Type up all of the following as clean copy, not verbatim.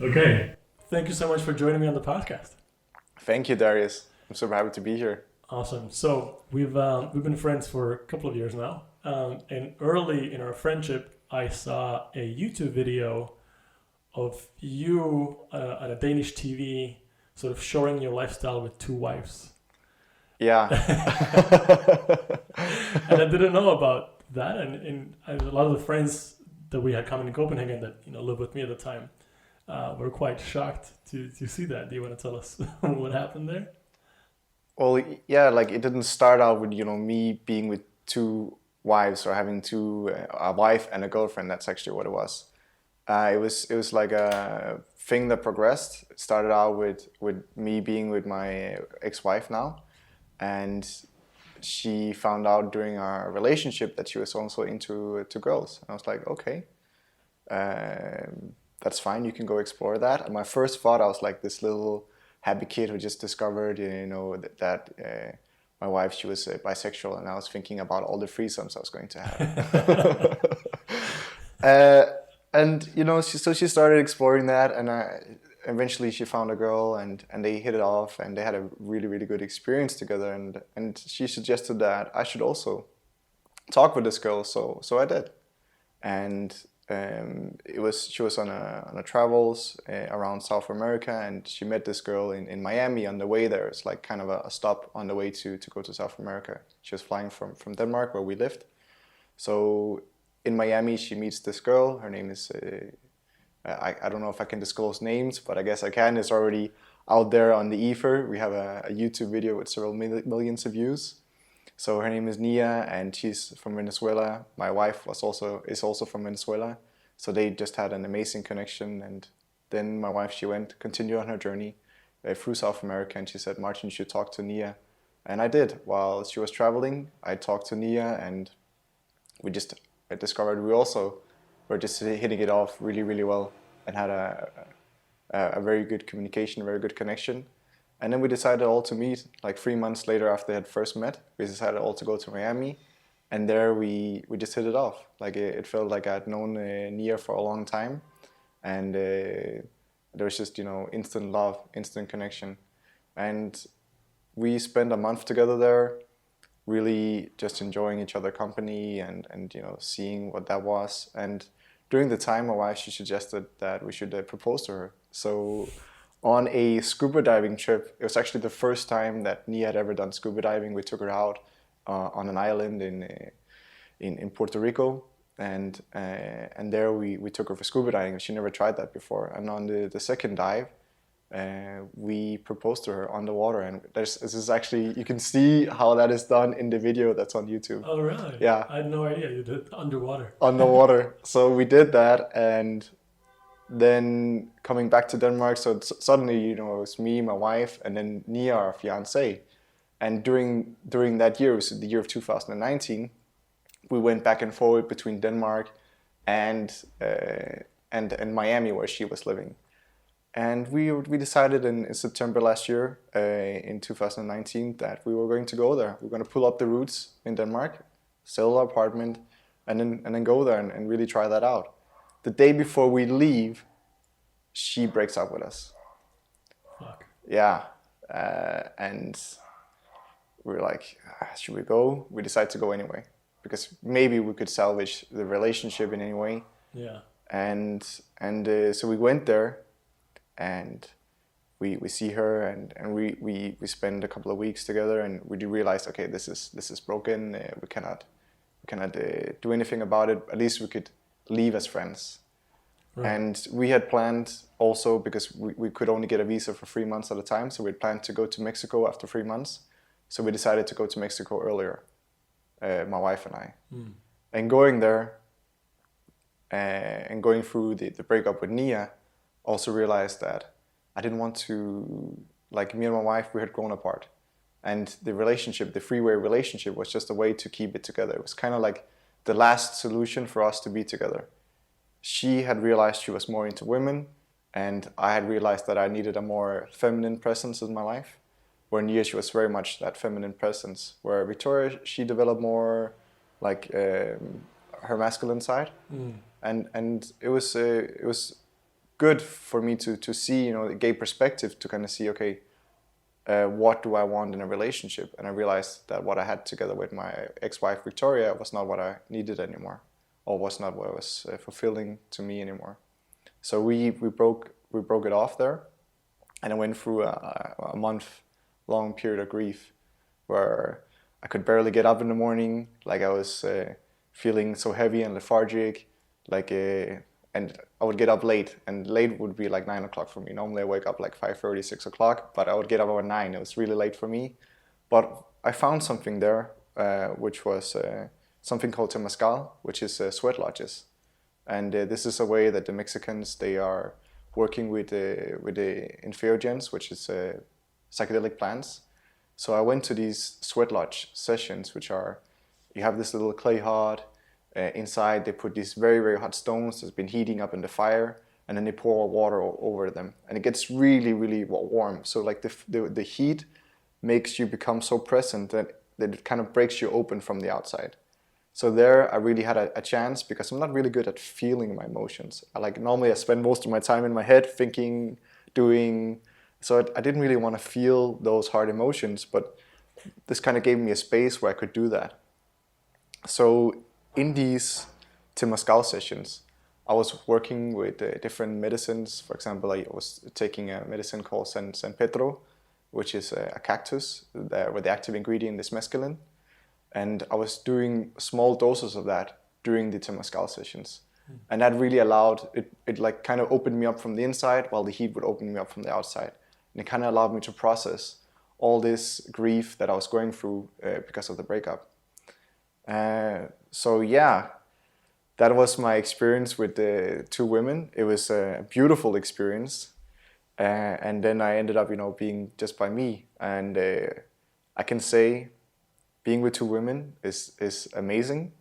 Okay. Thank you so much for joining me on the podcast. Thank you, Darius. I'm super happy to be here. Awesome. So we've been friends for a couple of years now, and early in our friendship, I saw a YouTube video of you at a Danish TV, sort of showing your lifestyle with two wives, Yeah. and I didn't know about that. And a lot of the friends that we had coming in Copenhagen that lived with me at the time were quite shocked to see that. Do you want to tell us what happened there? Well, yeah, like it didn't start out with, me being with two wives or having a wife and a girlfriend. That's actually what it was. It was like a thing that progressed. It started out with me being with my ex-wife now, and she found out during our relationship that she was also into to girls. And I was like, okay, that's fine. You can go explore that. And my first thought, I was like this little happy kid who just discovered, that my wife, she was bisexual, and I was thinking about all the threesomes I was going to have. And she started exploring that, and eventually she found a girl, and they hit it off, and they had a really, really good experience together. And she suggested that I should also talk with this girl, so I did. And she was on a travels around South America, and she met this girl in Miami on the way there. It's like kind of a stop on the way to go to South America. She was flying from Denmark, where we lived. So in Miami, she meets this girl. Her name is, I don't know if I can disclose names, but I guess I can. It's already out there on the ether. We have a YouTube video with several millions of views. So her name is Nia, and she's from Venezuela. My wife is also from Venezuela. So they just had an amazing connection. And then my wife, she continued on her journey through South America, and she said, Martin, you should talk to Nia. And I did. While she was traveling, I talked to Nia, and I discovered we also were just hitting it off really, really well, and had a very good communication, a very good connection. And then we decided all to meet, like 3 months later after they had first met. We decided all to go to Miami, and there we just hit it off. Like it felt like I'd known Nia for a long time, and there was just instant love, instant connection, and we spent a month together there, really just enjoying each other's company and seeing what that was. And during the time, my wife, she suggested that we should propose to her. So on a scuba diving trip, it was actually the first time that Nia had ever done scuba diving. We took her out on an island in Puerto Rico, and there we took her for scuba diving. She never tried that before. And on the second dive, we proposed to her on the water, and this is actually, you can see how that is done in the video that's on YouTube. Oh, really? Yeah. I had no idea you did underwater. Underwater. So we did that, and then coming back to Denmark, so suddenly, it was me, my wife, and then Nia, our fiancé. And during that year, it was the year of 2019, we went back and forth between Denmark and Miami, where she was living. And we decided in September last year, in 2019, that we were going to go there. We're going to pull up the roots in Denmark, sell our apartment, and then go there and really try that out. The day before we leave, she breaks up with us. Fuck. Yeah, and we were like, should we go? We decided to go anyway, because maybe we could salvage the relationship in any way. Yeah. And so we went there. And we see her, and we spend a couple of weeks together, and we do realize, okay, this is broken. We cannot do anything about it. At least we could leave as friends. Right. And we had planned also, because we could only get a visa for 3 months at a time, so we had planned to go to Mexico after 3 months. So we decided to go to Mexico earlier, my wife and I. And going there and going through the breakup with Nia, also realized that I didn't want to, like, me and my wife, we had grown apart. And the relationship, the three-way relationship, was just a way to keep it together. It was kind of like the last solution for us to be together. She had realized she was more into women, and I had realized that I needed a more feminine presence in my life. Where Nia, she was very much that feminine presence. Where Victoria, she developed more like her masculine side. and it was good for me to see, the gay perspective, to kind of see, okay, what do I want in a relationship? And I realized that what I had together with my ex-wife Victoria was not what I needed anymore, or was not what was fulfilling to me anymore. So we broke it off there, and I went through a month-long period of grief, where I could barely get up in the morning, like I was feeling so heavy and lethargic, and I would get up late, and late would be like 9 o'clock for me. Normally I wake up like 5:30, 6 o'clock, but I would get up around 9. It was really late for me. But I found something there, which was something called temazcal, which is sweat lodges. And this is a way that the Mexicans, they are working with the entheogens, which is psychedelic plants. So I went to these sweat lodge sessions, which are, you have this little clay hut. Inside they put these very, very hot stones that's been heating up in the fire, and then they pour water over them, and it gets really, really warm. So like the heat makes you become so present that it kind of breaks you open from the outside. So there I really had a chance, because I'm not really good at feeling my emotions. Normally I spend most of my time in my head thinking, doing, so I didn't really want to feel those hard emotions, but this kind of gave me a space where I could do that. So in these temazcal sessions, I was working with different medicines. For example, I was taking a medicine called San Pedro, which is a cactus where the active ingredient is mescaline. And I was doing small doses of that during the temazcal sessions. And that really allowed, it like kind of opened me up from the inside, while the heat would open me up from the outside. And it kind of allowed me to process all this grief that I was going through because of the breakup. So yeah, that was my experience with the 2 women. It was a beautiful experience. And then I ended up, being just by me. And I can say being with 2 women is amazing,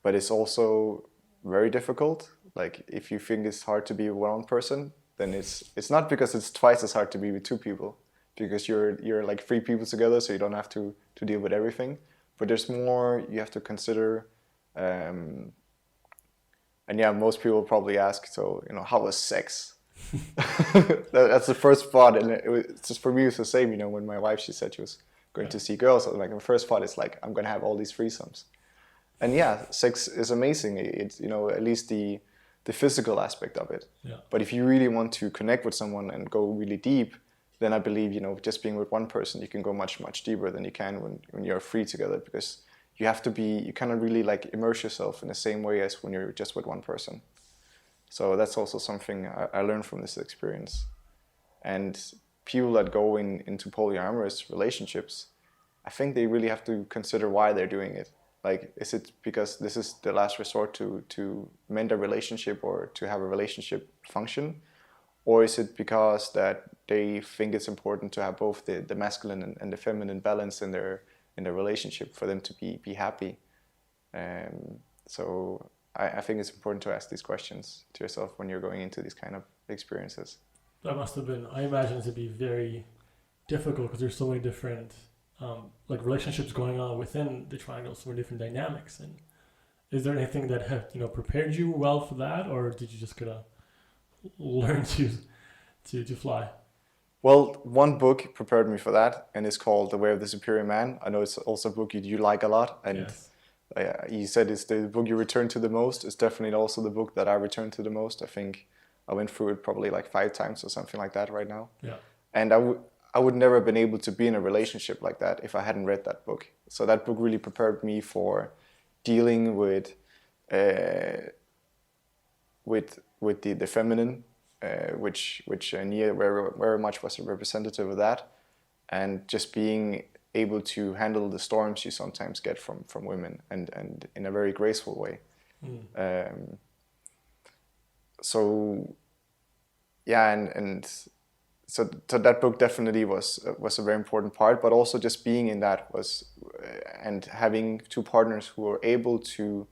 but it's also very difficult. Like, if you think it's hard to be with one person, then it's not, because it's twice as hard to be with 2 people, because you're like 3 people together, so you don't have to deal with everything. But there's more you have to consider. And yeah, most people probably ask, so, how was sex? That's the first thought. And it was just, for me, it was the same, when my wife, she said she was going to see girls. So like, the first thought is like, I'm going to have all these threesomes. And yeah, sex is amazing. It's, at least the physical aspect of it. Yeah. But if you really want to connect with someone and go really deep, then I believe, just being with one person, you can go much, much deeper than you can when you're free together, because you cannot really like immerse yourself in the same way as when you're just with one person. So that's also something I learned from this experience. And people that go into polyamorous relationships, I think they really have to consider why they're doing it. Like, is it because this is the last resort to mend a relationship or to have a relationship function? Or is it because that they think it's important to have both the masculine and the feminine balance in their relationship for them to be happy? So I think it's important to ask these questions to yourself when you're going into these kind of experiences. That must have been, I imagine it to be very difficult, because there's so many different relationships going on within the triangle, so many different dynamics. And is there anything that have prepared you well for that, or did you just gotta learn to fly? Well, one book prepared me for that, and it's called The Way of the Superior Man. I know it's also a book you like a lot, and yes. You said it's the book you return to the most. It's definitely also the book that I return to the most. I think I went through it probably like 5 times or something like that right now. Yeah. And I would never have been able to be in a relationship like that if I hadn't read that book. So that book really prepared me for dealing with the feminine, which Nia very much was a representative of that, and just being able to handle the storms you sometimes get from women, and in a very graceful way. So yeah, and so that book definitely was a very important part, but also just being in that was, and having 2 partners who were able to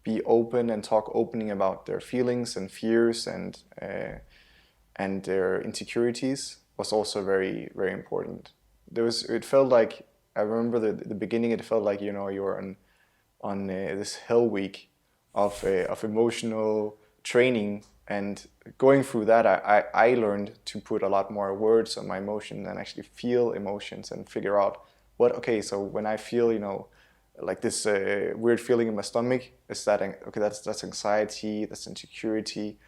be open and talk openly about their feelings and fears and their insecurities was also very, very important. It felt like, I remember the beginning, it felt like, you were on this hell week of emotional training. And going through that, I learned to put a lot more words on my emotions and actually feel emotions and figure out okay, so when I feel, like this weird feeling in my stomach, is that, okay, that's anxiety, that's insecurity.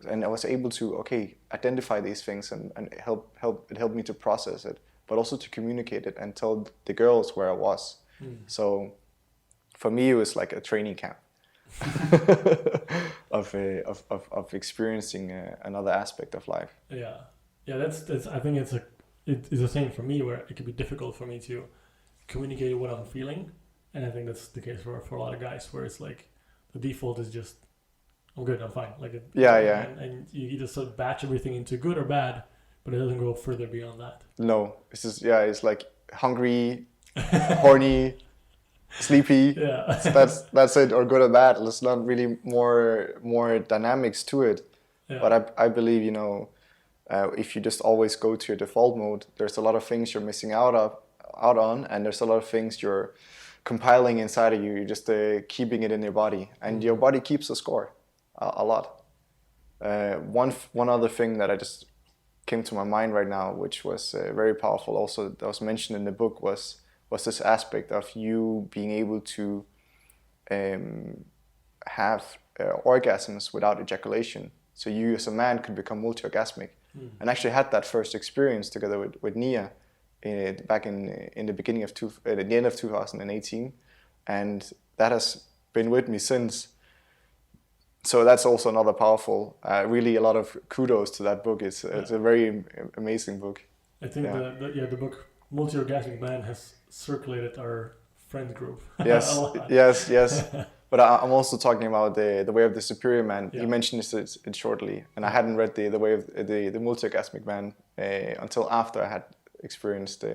And I was able to, okay, identify these things and it helped me to process it, but also to communicate it and tell the girls where I was. So for me, it was like a training camp. of experiencing another aspect of life. That's I think it is the same for me, where it can be difficult for me to communicate what I'm feeling, and I think that's the case for a lot of guys, where it's like the default is just I'm good, I'm fine, like and you just sort of batch everything into good or bad, but it doesn't go further beyond that. No, it's just it's like hungry, horny, sleepy. Yeah. that's it, or good or bad. There's not really more dynamics to it. Yeah. But I believe, if you just always go to your default mode, there's a lot of things you're missing out on, and there's a lot of things you're compiling inside of you. You're just keeping it in your body, and your body keeps a score a lot. One other thing that I just came to my mind right now, which was very powerful, also that was mentioned in the book, was this aspect of you being able to have orgasms without ejaculation. So you as a man could become multi-orgasmic. And actually had that first experience together with Nia back in the beginning of at the end of 2018, and that has been with me since. So that's also another powerful, really a lot of kudos to that book. It's a very amazing book. I think the book Multi-Orgasmic Man has circulated our friend group. Yes, yes. But I'm also talking about the Way of the Superior Man. Yeah. He mentioned it shortly, and I hadn't read the Way of the Multi-Orgasmic Man until after I had experienced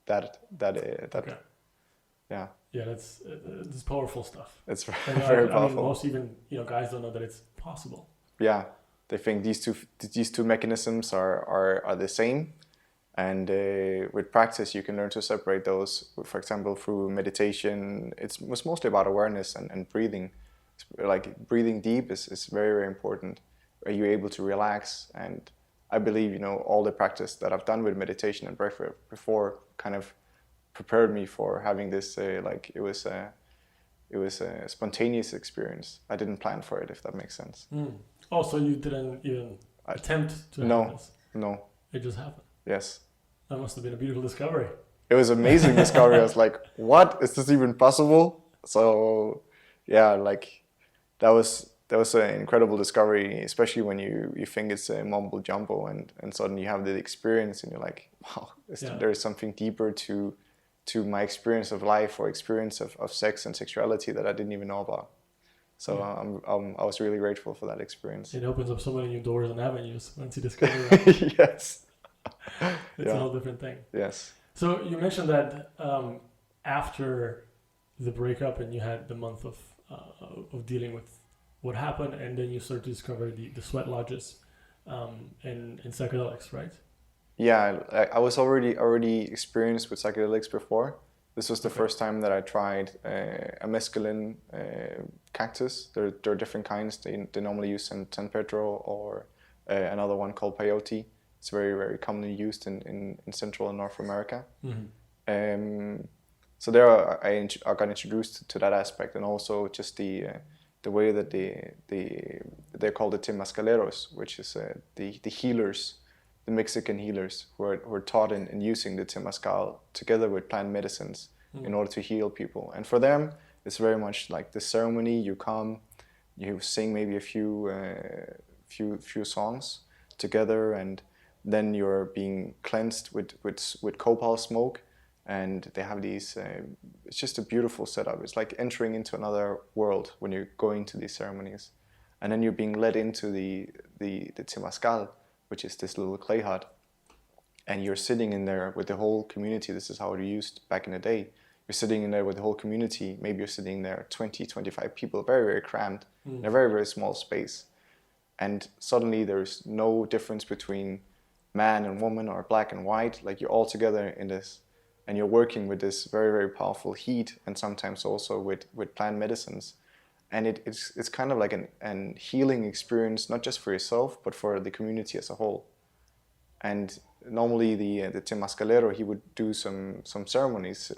that. Okay. Yeah. Yeah, that's powerful stuff. It's very powerful. I mean, most even guys don't know that it's possible. Yeah, they think these two mechanisms are the same, and with practice you can learn to separate those. For example, through meditation, it's mostly about awareness and breathing. Like breathing deep is very, very important. Are you able to relax? And I believe all the practice that I've done with meditation and breath before kind of prepared me for having this. It was a spontaneous experience. I didn't plan for it, if that makes sense. Oh, so you didn't even attempt to have this? No. It just happened? Yes. That must have been a beautiful discovery. It was an amazing discovery. I was like, what? Is this even possible? So, yeah, that was an incredible discovery, especially when you think it's a mumbo jumbo and suddenly you have the experience and you're like, wow, there is something deeper to my experience of life or experience of sex and sexuality that I didn't even know about. So I was really grateful for that experience. It opens up so many new doors and avenues once you discover that. Yes. It's a whole different thing. Yes. So you mentioned that after the breakup and you had the month of dealing with what happened, and then you started to discover the sweat lodges and psychedelics, right? Yeah, I was already experienced with psychedelics before. This was the first time that I tried a mescaline cactus. There are different kinds. They normally use San Pedro or another one called peyote. It's very, very commonly used in Central and North America. Mm-hmm. So there I got introduced to that aspect, and also just the way that they're called the temazcaleros, which is the healers, the Mexican healers who are taught in using the temazcal together with plant medicines in order to heal people. And for them, it's very much like the ceremony. You come, you sing maybe a few songs together, and then you're being cleansed with copal smoke. And they have these, it's just a beautiful setup. It's like entering into another world when you're going to these ceremonies. And then you're being led into the temazcal, which is this little clay hut. And you're sitting in there with the whole community. This is how it used back in the day. You're sitting in there with the whole community. Maybe you're sitting there, 20, 25 people, very, very crammed, in a very, very small space. And suddenly there's no difference between man and woman or black and white. Like you're all together in this. And you're working with this very, very powerful heat, and sometimes also with plant medicines. and it's kind of like an healing experience, not just for yourself but for the community as a whole. And normally the temascalero, he would do some ceremonies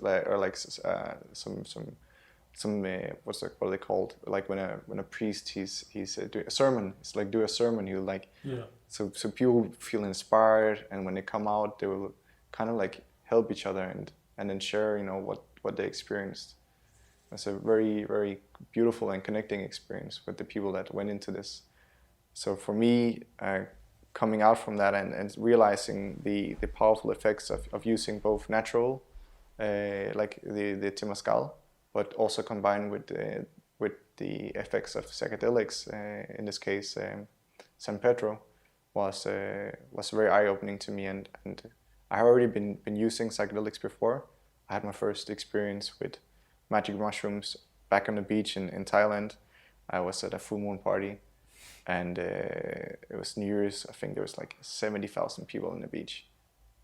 some what are they called, like when a priest he's doing a sermon. It's like do a sermon. He'll like so people feel inspired, and when they come out they will kind of like help each other and then share what they experienced. It's a very, very beautiful and connecting experience with the people that went into this. So for me, coming out from that and realizing the powerful effects of using both natural, like the temazcal, but also combined with the effects of psychedelics, in this case San Pedro, was very eye-opening to me. And I had already been using psychedelics before. I had my first experience with magic mushrooms back on the beach in Thailand. I was at a full moon party, and it was New Year's. I think there was like 70,000 people on the beach,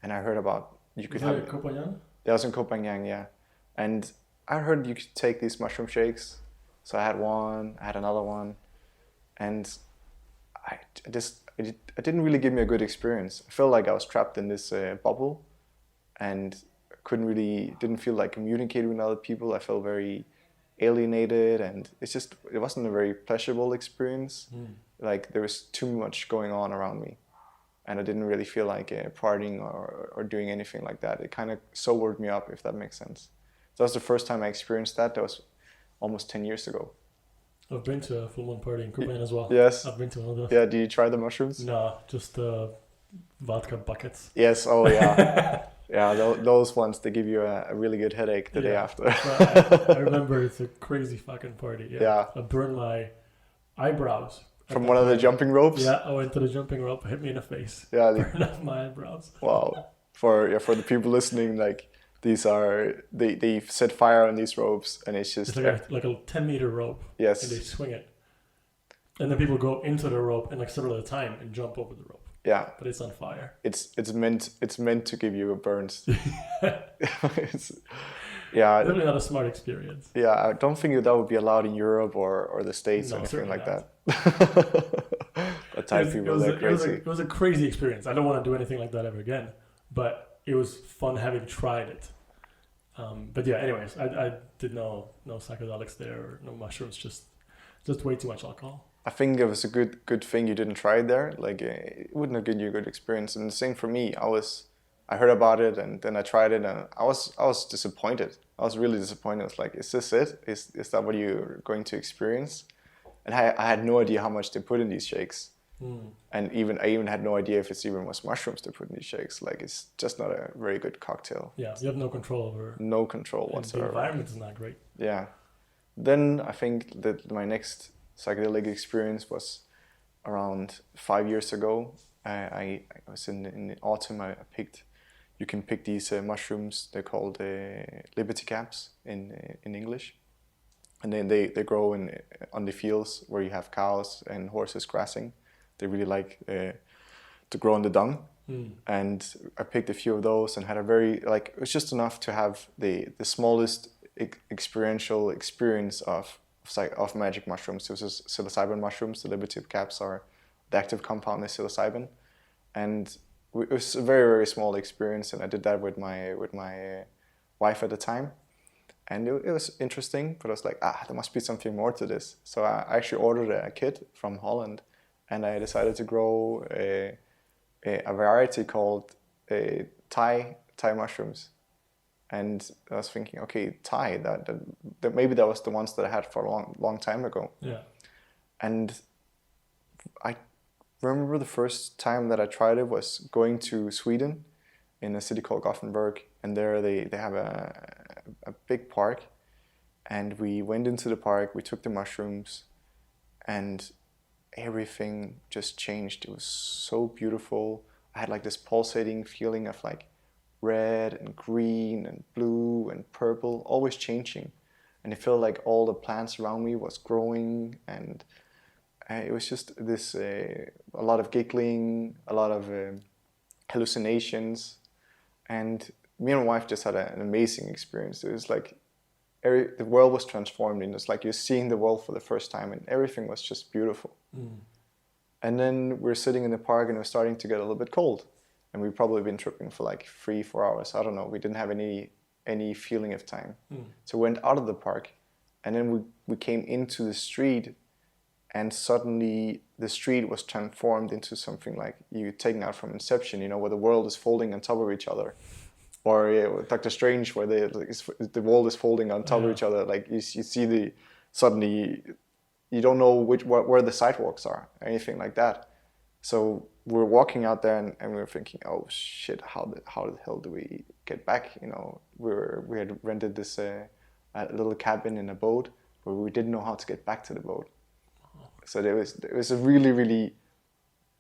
and I heard about you could have. Koh Phangan? That was in Koh Phangan, yeah. And I heard you could take these mushroom shakes. So I had one, I had another one, and it didn't really give me a good experience. I felt like I was trapped in this bubble, and didn't feel like communicating with other people. I felt very alienated, and it wasn't a very pleasurable experience. Like there was too much going on around me, and I didn't really feel like partying or doing anything like that. It kind of sobered me up, if that makes sense. So that was the first time I experienced that. That was almost 10 years ago. I've been to a full moon party in Koh Phangan as well. Yes. I've been to one of those. Yeah, did you try the mushrooms? No, just vodka buckets. Yes, oh yeah. Yeah, those ones, they give you a really good headache the day after. I remember it's a crazy fucking party. Yeah. I burned my eyebrows. From one of the jumping ropes? Yeah, I went to the jumping rope, hit me in the face. Yeah. Burned off my eyebrows. Wow. For the people listening, like, these are, they set fire on these ropes, and it's just... It's like a 10-meter rope. Yes. And they swing it. And then people go into the rope and like several at a time and jump over the rope. Yeah. But it's on fire. It's meant to give you a burns. Really not a smart experience. Yeah, I don't think that would be allowed in Europe or the States or anything like that. It was a crazy experience. I don't want to do anything like that ever again. But it was fun having tried it. But yeah, anyways, I did no psychedelics there, or no mushrooms, just way too much alcohol. I think it was a good thing you didn't try it there. Like it wouldn't have given you a good experience. And the same for me. I heard about it, and then I tried it, and I was disappointed. I was really disappointed. I was like, is this it? Is that what you're going to experience? And I had no idea how much they put in these shakes. And I even had no idea if it's even was mushrooms to put in these shakes. Like it's just not a very good cocktail. Yeah, you have no control over. No control whatsoever. The environment is not great. Yeah. Then I think that my next psychedelic experience was around 5 years ago. I was in the autumn. You can pick these mushrooms. They're called liberty caps in English, and then they grow on the fields where you have cows and horses grazing. They really like to grow in the dung. And I picked a few of those and had a it was just enough to have the smallest experiential experience of magic mushrooms. This is psilocybin mushrooms. The liberty caps are the active compound is psilocybin, and it was a very, very small experience. And I did that with my wife at the time, and it was interesting. But I was like, there must be something more to this. So I actually ordered a kit from Holland, and I decided to grow a variety called Thai mushrooms. And I was thinking, okay, Thai, that maybe that was the ones that I had for a long time ago. Yeah. And I remember the first time that I tried it was going to Sweden in a city called Gothenburg. And there they have a big park. And we went into the park, we took the mushrooms, and everything just changed. It was so beautiful. I had like this pulsating feeling of like red and green and blue and purple, always changing. And it felt like all the plants around me was growing, and it was just this, a lot of giggling, a lot of hallucinations. And me and my wife just had an amazing experience. It was like the world was transformed, and it's like you're seeing the world for the first time, and everything was just beautiful. And then we're sitting in the park, and it was starting to get a little bit cold, and we've probably been tripping for like 3-4 hours. I don't know. We didn't have any feeling of time. So we went out of the park, and then we came into the street, and suddenly the street was transformed into something like you taken out from Inception, you know, where the world is folding on top of each other. Or Doctor Strange, where the world is folding on top of each other. Like you see suddenly you don't know where the sidewalks are, or anything like that. So we're walking out there, and we're thinking, oh shit, how the hell do we get back? You know, we had rented this a little cabin in a boat, but we didn't know how to get back to the boat. So there was a really, really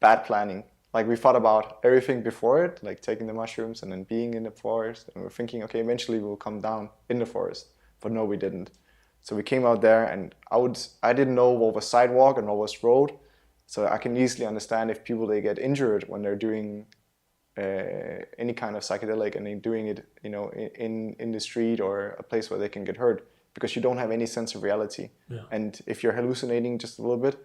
bad planning. Like we thought about everything before it, like taking the mushrooms and then being in the forest, and we're thinking, okay, eventually we'll come down in the forest. But no, we didn't. So we came out there, and I didn't know what was sidewalk and what was road. So I can easily understand if people, they get injured when they're doing any kind of psychedelic, and they're doing it, you know, in the street or a place where they can get hurt, because you don't have any sense of reality. Yeah. And if you're hallucinating just a little bit,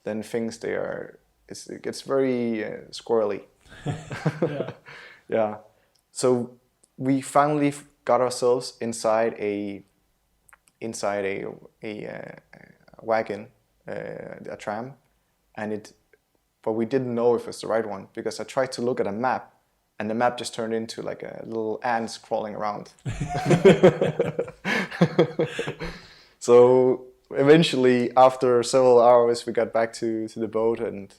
then things, it gets very squirrely. Yeah. Yeah. So we finally got ourselves inside a wagon, a tram, but we didn't know if it's the right one, because I tried to look at a map, and the map just turned into like a little ants crawling around. So eventually, after several hours, we got back to the boat, and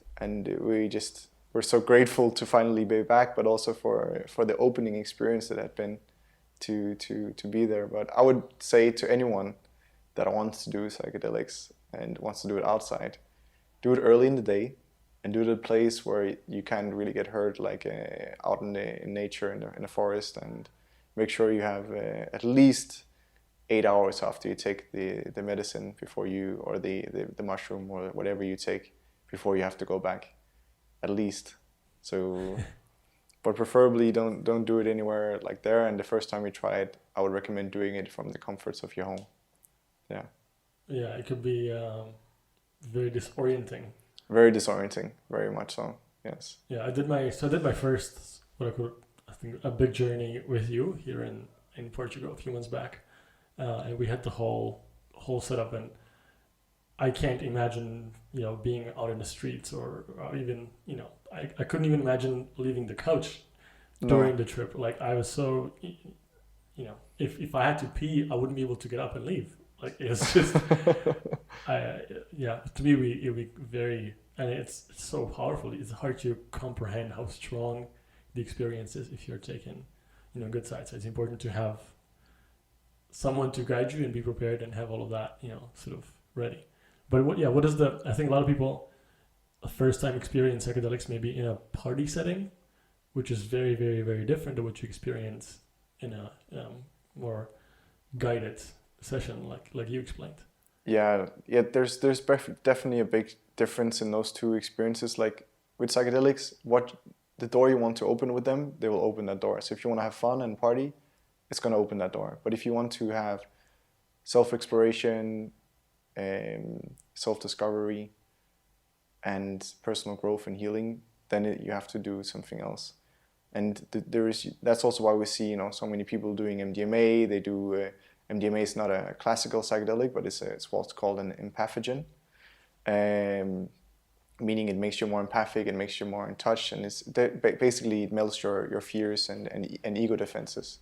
we're so grateful to finally be back, but also for the opening experience that had been to be there. But I would say to anyone that wants to do psychedelics and wants to do it outside, do it early in the day, and do it at a place where you can't really get hurt, like out in nature, in the forest, and make sure you have at least 8 hours after you take the medicine before you, or the mushroom or whatever you take, before you have to go back, at least. So, but preferably don't do it anywhere like there. And the first time you try it, I would recommend doing it from the comforts of your home. Yeah. Yeah, it could be very disorienting. Very disorienting, very much so. Yes. Yeah, I did my first, I think a big journey with you here in Portugal a few months back, and we had the whole setup, and I can't imagine, you know, being out in the streets, or even, you know, I couldn't even imagine leaving the couch during the trip. Like I was so, you know, if I had to pee, I wouldn't be able to get up and leave. Like it's just, to me, it'd be very, and it's so powerful. It's hard to comprehend how strong the experience is if you're taking, you know, good sides. So it's important to have someone to guide you and be prepared and have all of that, you know, sort of ready. But what is I think a lot of people, a first time experience psychedelics maybe in a party setting, which is very, very, very different to what you experience in a more guided session like you explained. Yeah, there's definitely a big difference in those two experiences. Like with psychedelics, what the door you want to open with them, they will open that door. So if you want to have fun and party, it's going to open that door. But if you want to have self-exploration, self-discovery, and personal growth and healing, then you have to do something else. And that's also why we see, you know, so many people doing MDMA. They do MDMA is not a classical psychedelic, but it's what's called an empathogen, meaning it makes you more empathic, it makes you more in touch, and basically it melts your fears and ego defenses.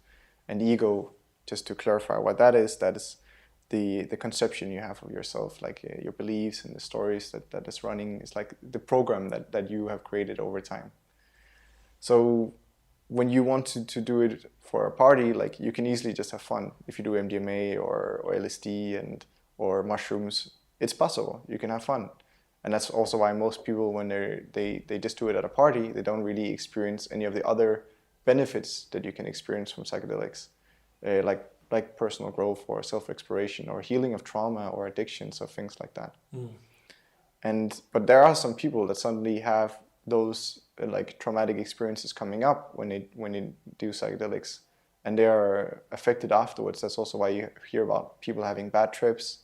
And ego, just to clarify what that is the conception you have of yourself, like your beliefs and the stories that is running. It's like the program that you have created over time. So when you want to do it for a party, like you can easily just have fun. If you do MDMA or LSD or mushrooms, it's possible. You can have fun. And that's also why most people, when they just do it at a party, they don't really experience any of the other benefits that you can experience from psychedelics, like personal growth or self-exploration or healing of trauma or addictions or things like that. But there are some people that suddenly have those like traumatic experiences coming up when they do psychedelics, and they are affected afterwards. That's also why you hear about people having bad trips,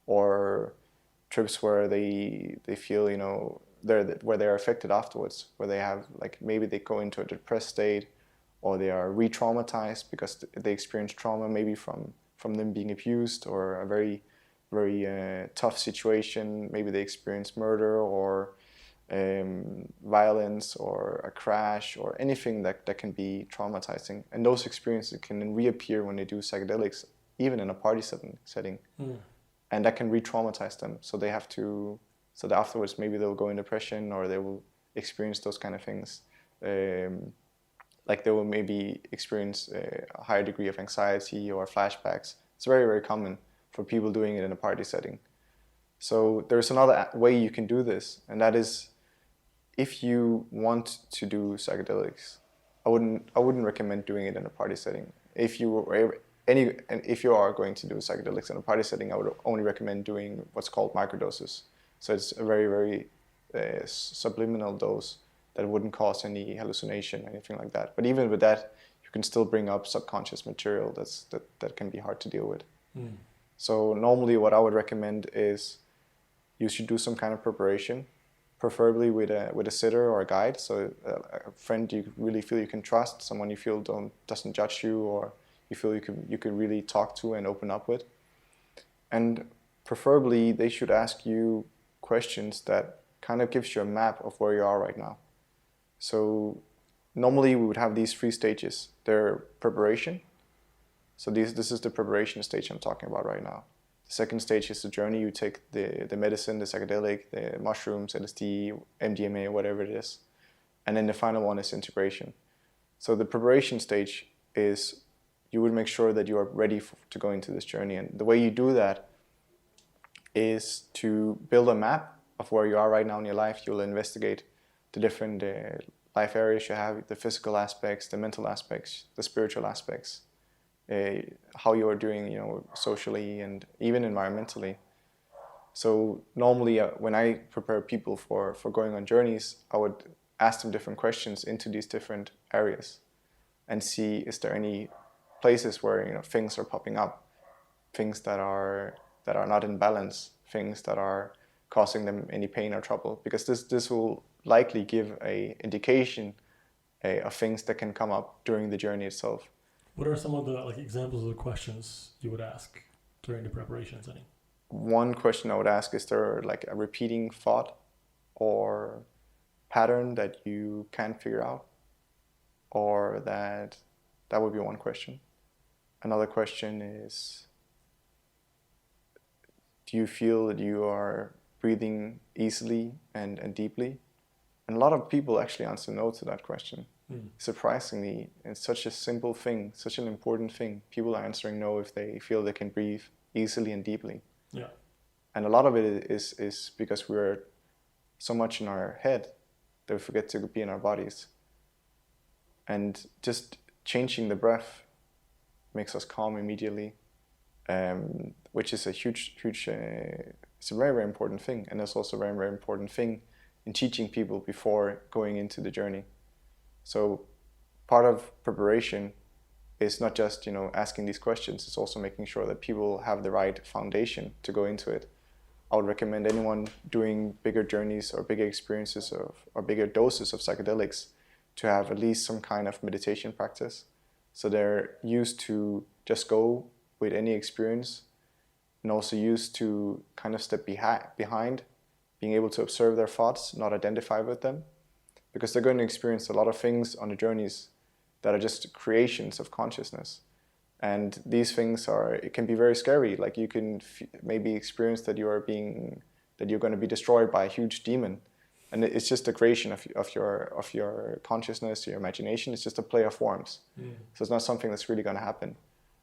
or trips where they feel, you know, where they're affected afterwards, where they have, like, maybe they go into a depressed state, or they are re-traumatized because they experience trauma, maybe from them being abused, or a very tough situation. Maybe they experience murder, or violence, or a crash, or anything that can be traumatizing. And those experiences can then reappear when they do psychedelics, even in a party setting. And that can re-traumatize them. So they have to, so that afterwards maybe they'll go in depression, or they will experience those kind of things. Like they will maybe experience a higher degree of anxiety or flashbacks. It's very common for people doing it in a party setting. So there's another way you can do this, and that is, if you want to do psychedelics, I wouldn't recommend doing it in a party setting. If you are going to do psychedelics in a party setting, I would only recommend doing what's called microdoses. So it's a very subliminal dose that wouldn't cause any hallucination or anything like that. But even with that, you can still bring up subconscious material that can be hard to deal with. So normally what I would recommend is you should do some kind of preparation, preferably with a sitter or a guide. So a friend you really feel you can trust, someone you feel doesn't judge you, or you feel you can really talk to and open up with. And preferably they should ask you questions that kind of gives you a map of where you are right now. So normally we would have these 3 stages. They're preparation. So this is the preparation stage I'm talking about right now. The second stage is the journey. You take the medicine, the psychedelic, the mushrooms, LSD, MDMA, whatever it is. And then the final one is integration. So the preparation stage is you would make sure that you are ready to go into this journey. And the way you do that is to build a map of where you are right now in your life. You'll investigate the different life areas you have, the physical aspects, the mental aspects, the spiritual aspects, how you are doing, you know, socially and even environmentally. So normally when I prepare people for going on journeys, I would ask them different questions into these different areas and see, is there any places where, you know, things are popping up, things that are not in balance, things that are causing them any pain or trouble, because this will likely give a indication of things that can come up during the journey itself. What are some of the examples of the questions you would ask during the preparation setting? One question I would ask, is there like a repeating thought or pattern that you can't figure out? Or that would be one question. Another question is, do you feel that you are breathing easily and deeply? And a lot of people actually answer no to that question. Surprisingly, it's such a simple thing, such an important thing. People are answering no if they feel they can breathe easily and deeply. Yeah. And a lot of it is because we're so much in our head that we forget to be in our bodies. And just changing the breath makes us calm immediately, which is a huge, it's a very important thing. And it's also a very important thing in teaching people before going into the journey. So part of preparation is not just, you know, asking these questions, it's also making sure that people have the right foundation to go into it. I would recommend anyone doing bigger journeys or bigger experiences or bigger doses of psychedelics to have at least some kind of meditation practice. So they're used to just go with any experience, and also used to kind of step behind, being able to observe their thoughts, not identify with them, because they're going to experience a lot of things on the journeys that are just creations of consciousness. And these things it can be very scary. Like you can maybe experience that you're going to be destroyed by a huge demon. And it's just a creation of your consciousness, your imagination. It's just a play of forms. So it's not something that's really going to happen.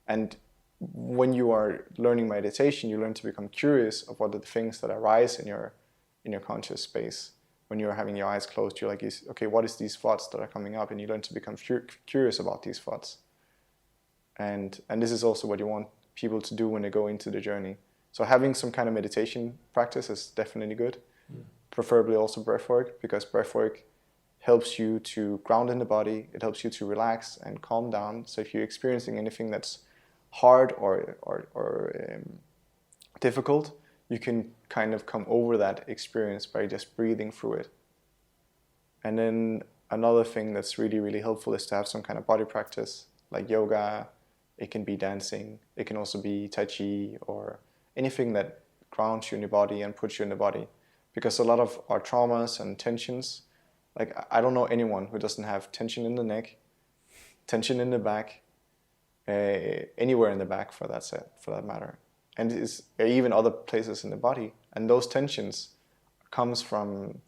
And when you are learning meditation, you learn to become curious of what are the things that arise in your conscious space. When you're having your eyes closed, you're like, okay, what is these thoughts that are coming up? And you learn to become curious about these thoughts. And this is also what you want people to do when they go into the journey. So having some kind of meditation practice is definitely good. Preferably also breathwork, because breathwork helps you to ground in the body. It helps you to relax and calm down. So if you're experiencing anything that's hard or difficult, you can kind of come over that experience by just breathing through it. And then another thing that's really, really helpful is to have some kind of body practice, like yoga. It can be dancing. It can also be tai chi or anything that grounds you in your body and puts you in the body. Because a lot of our traumas and tensions, like I don't know anyone who doesn't have tension in the neck, tension in the back, anywhere in the back for that matter, and it's even other places in the body. And those tensions comes from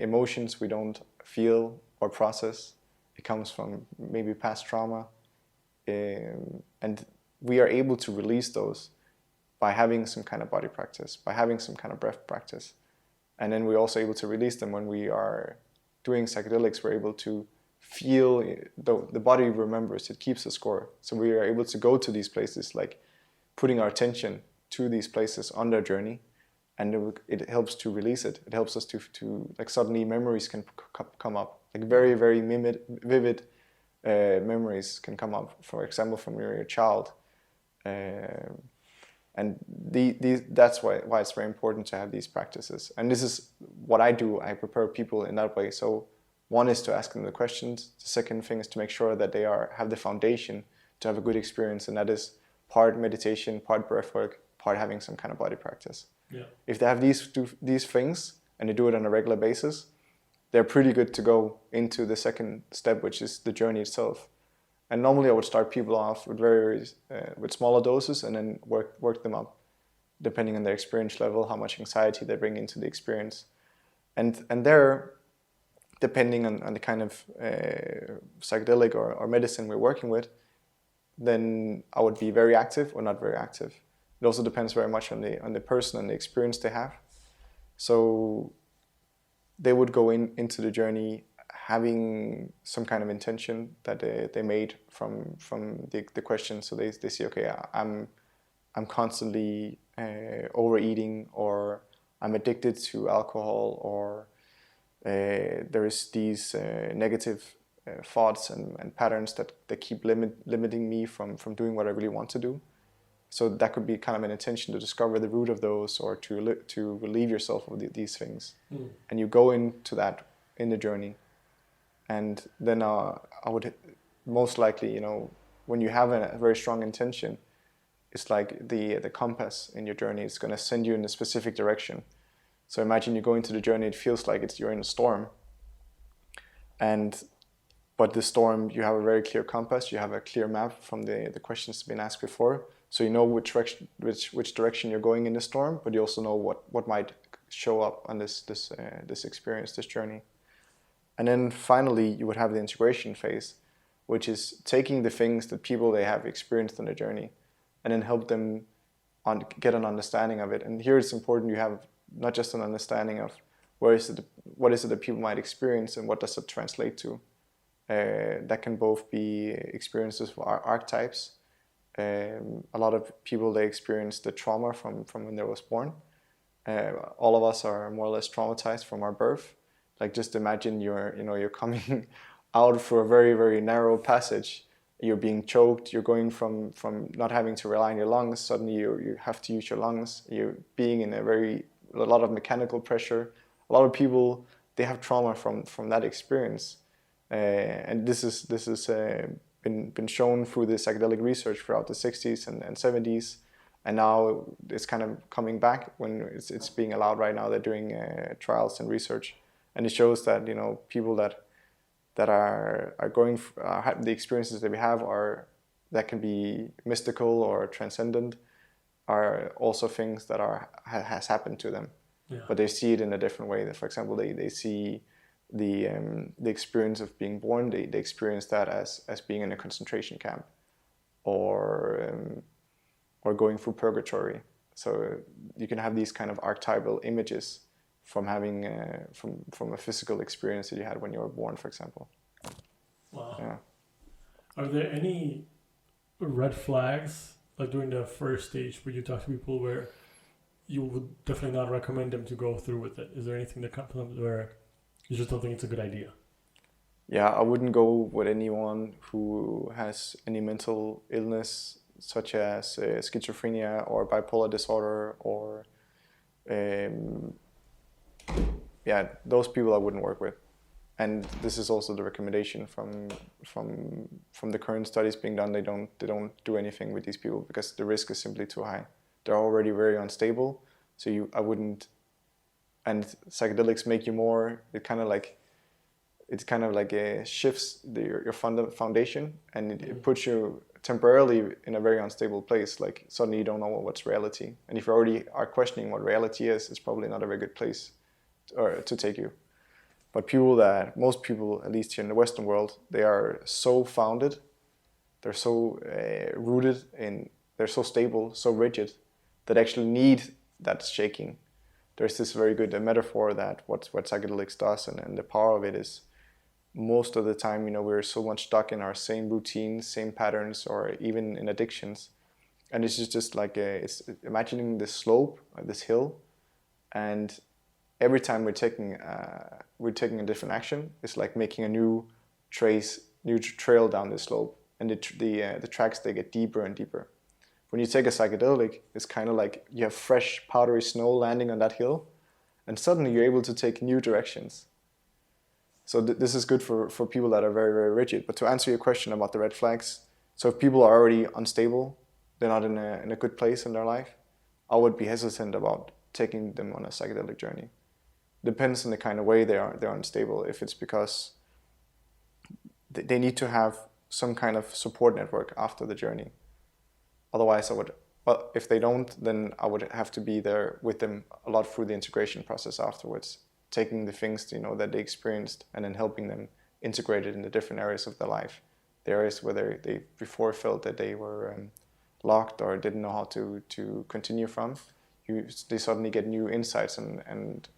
emotions we don't feel or process. It comes from maybe past trauma, and we are able to release those by having some kind of body practice, by having some kind of breath practice. And then we're also able to release them when we are doing psychedelics. We're able to feel, the body remembers, it keeps a score. So we are able to go to these places, like putting our attention to these places on their journey, and it helps to release it. It helps us to like suddenly memories can come up, like very, very vivid memories can come up, for example, from your child. And that's why it's very important to have these practices. And this is what I do. I prepare people in that way. So one is to ask them the questions. The second thing is to make sure that they have the foundation to have a good experience. And that is part meditation, part breathwork, part having some kind of body practice. Yeah. If they have these things and they do it on a regular basis, they're pretty good to go into the second step, which is the journey itself. And normally I would start people off with with smaller doses and then work them up, depending on their experience level, how much anxiety they bring into the experience. And there, depending on the kind of psychedelic or medicine we're working with, then I would be very active or not very active. It also depends very much on the person and the experience they have. So they would go into the journey having some kind of intention that they made from the question. So they say, okay, I'm constantly overeating, or I'm addicted to alcohol, or there is these negative thoughts and patterns that keep limiting me from doing what I really want to do. So that could be kind of an intention to discover the root of those, or to relieve yourself of these things. And you go into that in the journey. And then I would most likely, when you have a very strong intention, it's like the compass in your journey is going to send you in a specific direction. So imagine you go into the journey, it feels like you're in a storm. But the storm, you have a very clear compass, you have a clear map from the questions been asked before. So you know which direction you're going in the storm, but you also know what might show up on this experience, this journey. And then finally, you would have the integration phase, which is taking the things that people they have experienced on their journey, and then help them get an understanding of it. And here it's important you have not just an understanding of what is it that people might experience and what does it translate to. That can both be experiences of archetypes. A lot of people, they experience the trauma from when they was born. All of us are more or less traumatized from our birth. Like just imagine you're coming out for a very, very narrow passage. You're being choked. You're going from not having to rely on your lungs. Suddenly you have to use your lungs. You're being in a lot of mechanical pressure. A lot of people, they have trauma from that experience. And this is been shown through the psychedelic research throughout the 60s and 70s. And now it's kind of coming back when it's being allowed right now. They're doing trials and research. And it shows that people that are going the experiences that we have that can be mystical or transcendent, are also things that has happened to them. Yeah. But they see it in a different way. For example, they see the experience of being born. They experience that as being in a concentration camp, or going through purgatory. So you can have these kind of archetypal images from having from a physical experience that you had when you were born, for example. Wow. Yeah. Are there any red flags, like during the first stage where you talk to people, where you would definitely not recommend them to go through with it? Is there anything that comes up where You just don't think it's a good idea. Yeah, I wouldn't go with anyone who has any mental illness, such as schizophrenia or bipolar disorder, or um, yeah, those people I wouldn't work with. And this is also the recommendation from the current studies being done. They don't do anything with these people because the risk is simply too high. They're already very unstable, so I wouldn't. And psychedelics make you more. It's kind of like shifts your foundation, and it puts you temporarily in a very unstable place. Like suddenly you don't know what's reality, and if you already are questioning what reality is, it's probably not a very good place to take you. But most people, at least here in the Western world, they are so founded, they're so rooted in, they're so stable, so rigid, that actually need that shaking. There's this very good metaphor that what psychedelics does, and the power of it is, most of the time, we're so much stuck in our same routines, same patterns, or even in addictions. And it's just like, it's imagining this slope, this hill, and every time we're taking a different action, it's like making a new trail down this slope, and the tracks, they get deeper and deeper. When you take a psychedelic, it's kind of like you have fresh powdery snow landing on that hill, and suddenly you're able to take new directions. So this is good for people that are very, very rigid. But to answer your question about the red flags, so if people are already unstable, they're not in a good place in their life, I would be hesitant about taking them on a psychedelic journey. Depends on the kind of way they're unstable. If it's because they need to have some kind of support network after the journey. Otherwise, but if they don't, then I would have to be there with them a lot through the integration process afterwards, taking the things that they experienced and then helping them integrate it in the different areas of their life, the areas where they before felt that they were locked or didn't know how to continue from. They suddenly get new insights and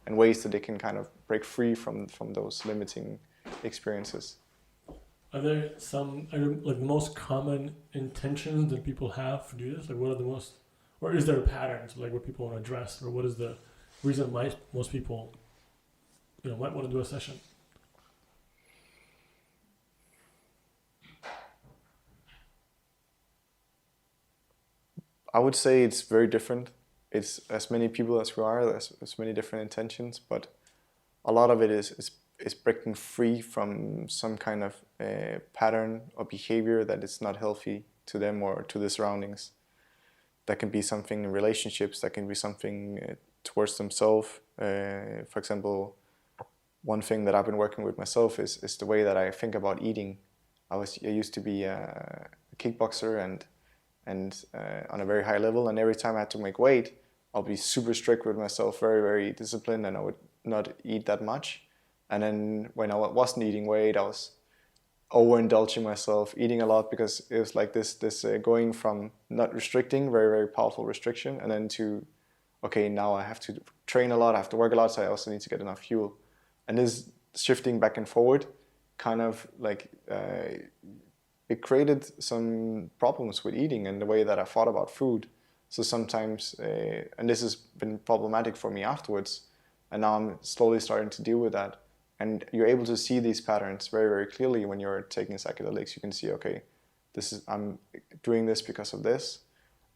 ways that they can kind of break free from those limiting experiences. Are there like the most common intentions that people have to do this? Like, what are the most, or is there patterns like what people want to address, or what is the reason why most people, might want to do a session? I would say it's very different. It's as many people as we are, there's as many different intentions, but a lot of it is breaking free from some kind of pattern or behavior that is not healthy to them or to the surroundings. That can be something in relationships, that can be something towards themselves. For example, one thing that I've been working with myself is the way that I think about eating. I used to be a kickboxer and on a very high level, and every time I had to make weight, I'll be super strict with myself, very, very disciplined, and I would not eat that much. And then when I wasn't eating weight, I was overindulging myself, eating a lot, because it was like this going from not restricting, very, very powerful restriction, and then to, okay, now I have to train a lot, I have to work a lot, so I also need to get enough fuel. And this shifting back and forward kind of like, it created some problems with eating and the way that I thought about food. So sometimes, and this has been problematic for me afterwards, and now I'm slowly starting to deal with that. And you're able to see these patterns very, very clearly when you're taking psychedelics. You can see, okay, I'm doing this because of this.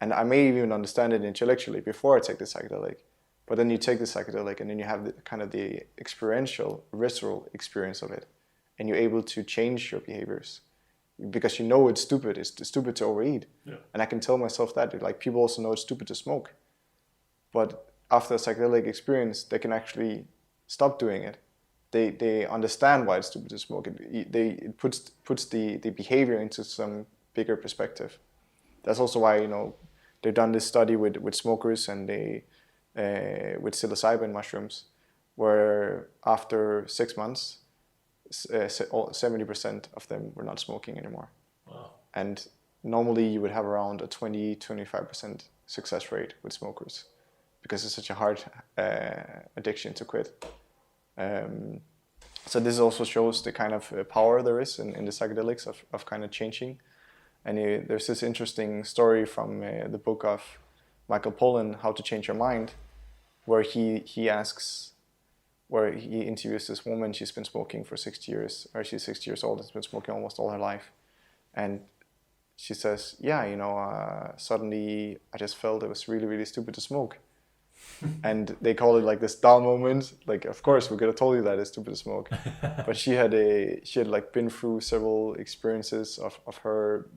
And I may even understand it intellectually before I take the psychedelic. But then you take the psychedelic and then you have the experiential, visceral experience of it. And you're able to change your behaviors. Because it's stupid. It's stupid to overeat. Yeah. And I can tell myself that. Like, people also know it's stupid to smoke. But after a psychedelic experience, they can actually stop doing it. They understand why it's stupid to smoke. It puts the behavior into some bigger perspective. That's also why they've done this study with smokers and with psilocybin mushrooms, where after 6 months, 70% of them were not smoking anymore. Wow. And normally you would have around a 20-25% success rate with smokers, because it's such a hard addiction to quit. So this also shows the kind of power there is in the psychedelics of kind of changing. And there's this interesting story from the book of Michael Pollan, How to Change Your Mind, where he asks where he interviews this woman. She's been smoking for 60 years, or she's 60 years old, has been smoking almost all her life. And she says, yeah, suddenly I just felt it was really, really stupid to smoke. And they call it like this dull moment. Like, of course, we could have told you that it's stupid to smoke. But she had like been through several experiences of her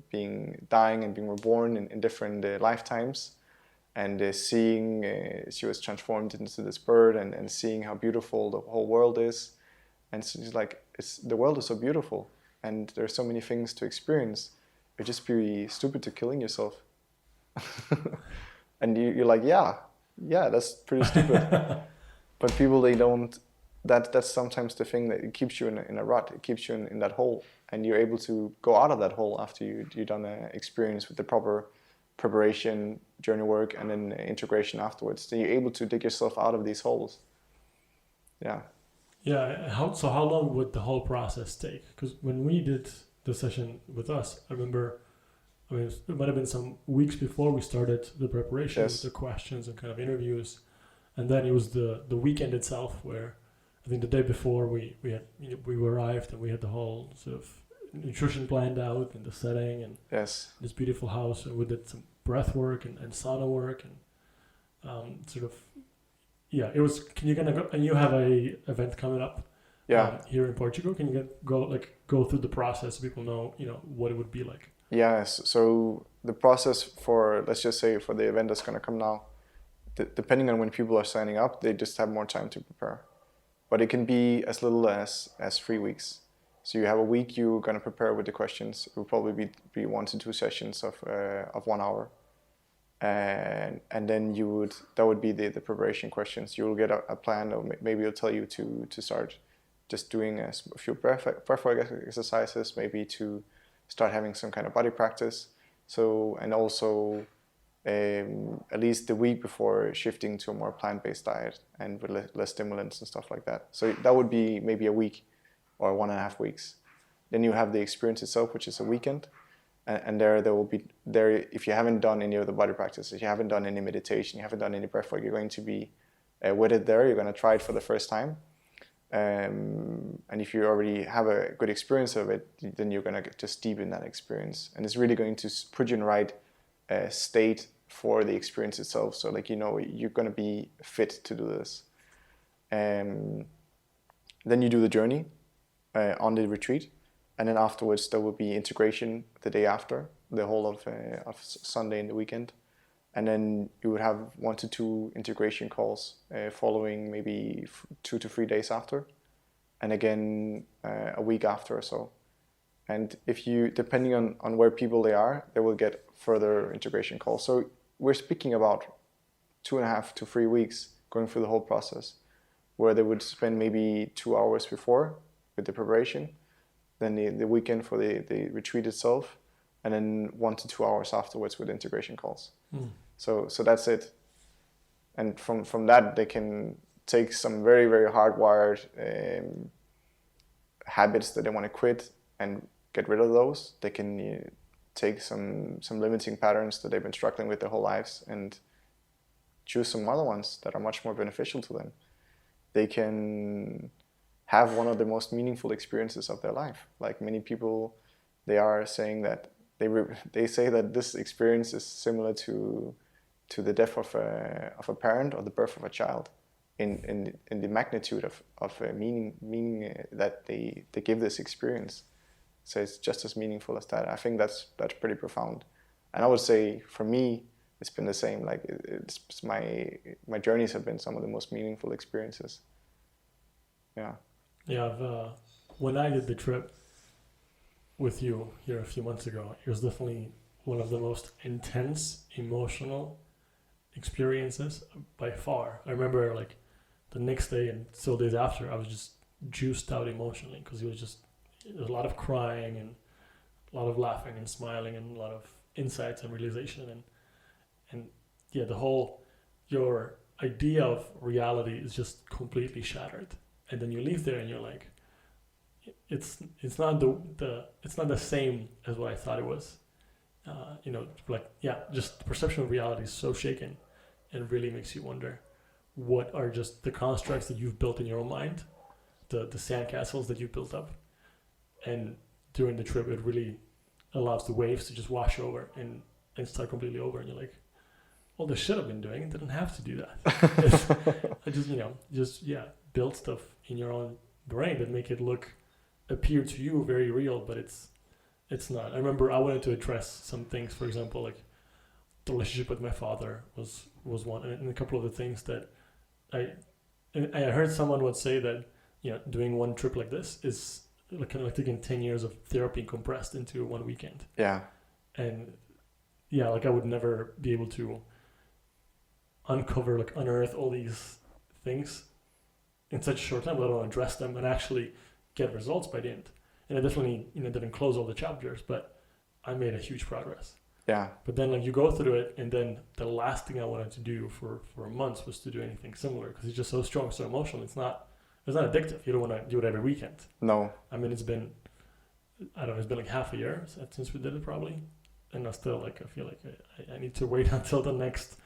dying and being reborn in different lifetimes. And seeing she was transformed into this bird, and seeing how beautiful the whole world is. And so she's like, the world is so beautiful, and there's so many things to experience. It'd just be stupid to killing yourself. And you're like, yeah, that's pretty stupid. But people, they don't. That's sometimes the thing that it keeps you in a rut. It keeps you in that hole, and you're able to go out of that hole after you've done an experience with the proper preparation, journey work, and then integration afterwards. Then you're able to dig yourself out of these holes. Yeah. Yeah. How long would the whole process take? Because when we did the session with us, I remember, it might have been some weeks before we started the preparation, Yes. with the questions and kind of interviews, and then it was the weekend itself, where I think the day before we arrived, and we had the whole sort of nutrition planned out, and the setting, and Yes. this beautiful house, and we did some breath work and sauna work, and it was. Can you kind of go, and you have a event coming up? Yeah. Here in Portugal, can you go through the process so people know what it would be like? Yes. So the process for, let's just say, for the event that's going to come now, depending on when people are signing up, they just have more time to prepare. But it can be as little as 3 weeks. So you have a week you're going to prepare with the questions. It will probably be 1 to 2 sessions of 1 hour. And then that would be the preparation questions. You will get a plan, or maybe it'll tell you to start just doing a few breath work exercises, maybe to start having some kind of body practice. So, and also at least the week before, shifting to a more plant-based diet and with less stimulants and stuff like that. So that would be maybe a week or 1.5 weeks. Then you have the experience itself, which is a weekend. And there will be, if you haven't done any of the body practices, you haven't done any meditation, you haven't done any breath work, you're going to be with it there. You're going to try it for the first time. And if you already have a good experience of it, then you're going to just deepen that experience. And it's really going to put you in the right state for the experience itself. So you're going to be fit to do this. Then you do the journey on the retreat. And then afterwards, there will be integration the day after, the whole of Sunday and the weekend. And then you would have 1 to 2 integration calls following maybe 2 to 3 days after. And again, a week after or so. And depending on where people they are, they will get further integration calls. So we're speaking about 2.5 to 3 weeks going through the whole process, where they would spend maybe 2 hours before with the preparation, then the weekend for the retreat itself, and then 1 to 2 hours afterwards with integration calls. So that's it. And from that, they can take some very, very hardwired habits that they want to quit and get rid of those. They can take some limiting patterns that they've been struggling with their whole lives and choose some other ones that are much more beneficial to them. They can have one of the most meaningful experiences of their life. Like many people, they are saying that they say that this experience is similar to the death of a parent or the birth of a child, in the magnitude of meaning that they give this experience. So it's just as meaningful as that. I think that's pretty profound. And I would say for me, it's been the same. Like it's my journeys have been some of the most meaningful experiences. Yeah. Yeah, when I did the trip with you here a few months ago, it was definitely one of the most intense emotional experiences by far. I remember the next day and still days after, I was just juiced out emotionally, because there was a lot of crying and a lot of laughing and smiling and a lot of insights and realization, and yeah, your idea of reality is just completely shattered. And then you leave there and you're like, it's not the same as what I thought it was. Just the perception of reality is so shaken, and really makes you wonder what are just the constructs that you've built in your own mind, the sandcastles that you've built up. And during the trip, it really allows the waves to just wash over and start completely over. And you're like, well, the shit I've been doing didn't have to do that. I just, build stuff in your own brain that make it appear to you very real, but it's not. I remember I wanted to address some things, for example, like the relationship with my father was one, and a couple of the things that I heard someone would say that, doing one trip like this is like kind of like taking 10 years of therapy compressed into one weekend. Yeah. And like I would never be able to unearth all these things in such a short time, let alone address them and actually get results by the end. And I definitely, didn't close all the chapters, but I made a huge progress. Yeah. But then you go through it, and then the last thing I wanted to do for months was to do anything similar, because it's just so strong, so emotional. It's not addictive. You don't want to do it every weekend. No. I mean, it's been like half a year since we did it probably. And I still I feel like I need to wait until the next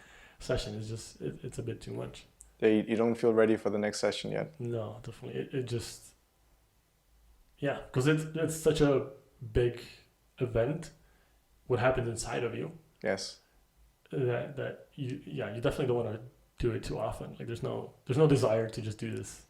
session. It's just, it's a bit too much. You don't feel ready for the next session yet? No, definitely. It just, because it's such a big event, what happens inside of you. Yes. That you definitely don't want to do it too often. Like there's no desire to just do this.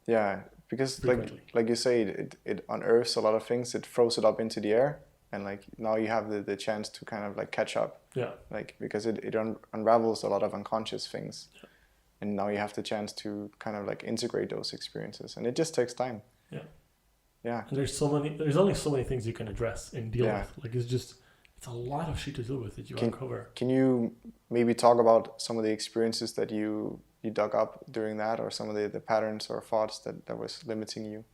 Yeah, because frequently. like you say, it unearths a lot of things. It throws it up into the air, and like now you have the chance to kind of like catch up. Yeah. Like because it unravels a lot of unconscious things. Yeah. And now you have the chance to kind of like integrate those experiences, and it just takes time. Yeah. Yeah. And there's only so many things you can address and deal with. Like it's a lot of shit to deal with that you uncover. Can you maybe talk about some of the experiences that you dug up during that, or some of the patterns or thoughts that was limiting you?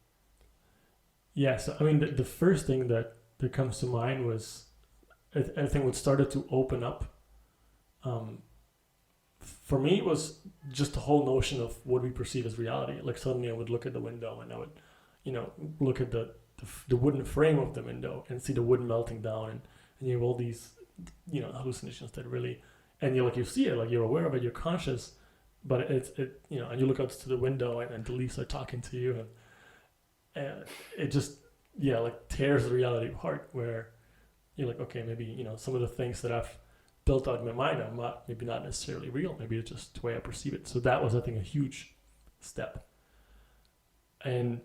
Yeah, so I mean the first thing that comes to mind was I think what started to open up for me, it was just the whole notion of what we perceive as reality. Like suddenly I would look at the window and I would, look at the wooden frame of the window and see the wood melting down, and you have all these, hallucinations that really, and you see it, like you're aware of it, you're conscious, but and you look out to the window and the leaves are talking to you, and it just, tears the reality apart, where you're like, okay, maybe, some of the things that I've built out in my mind are maybe not necessarily real. Maybe it's just the way I perceive it. So that was, I think, a huge step. And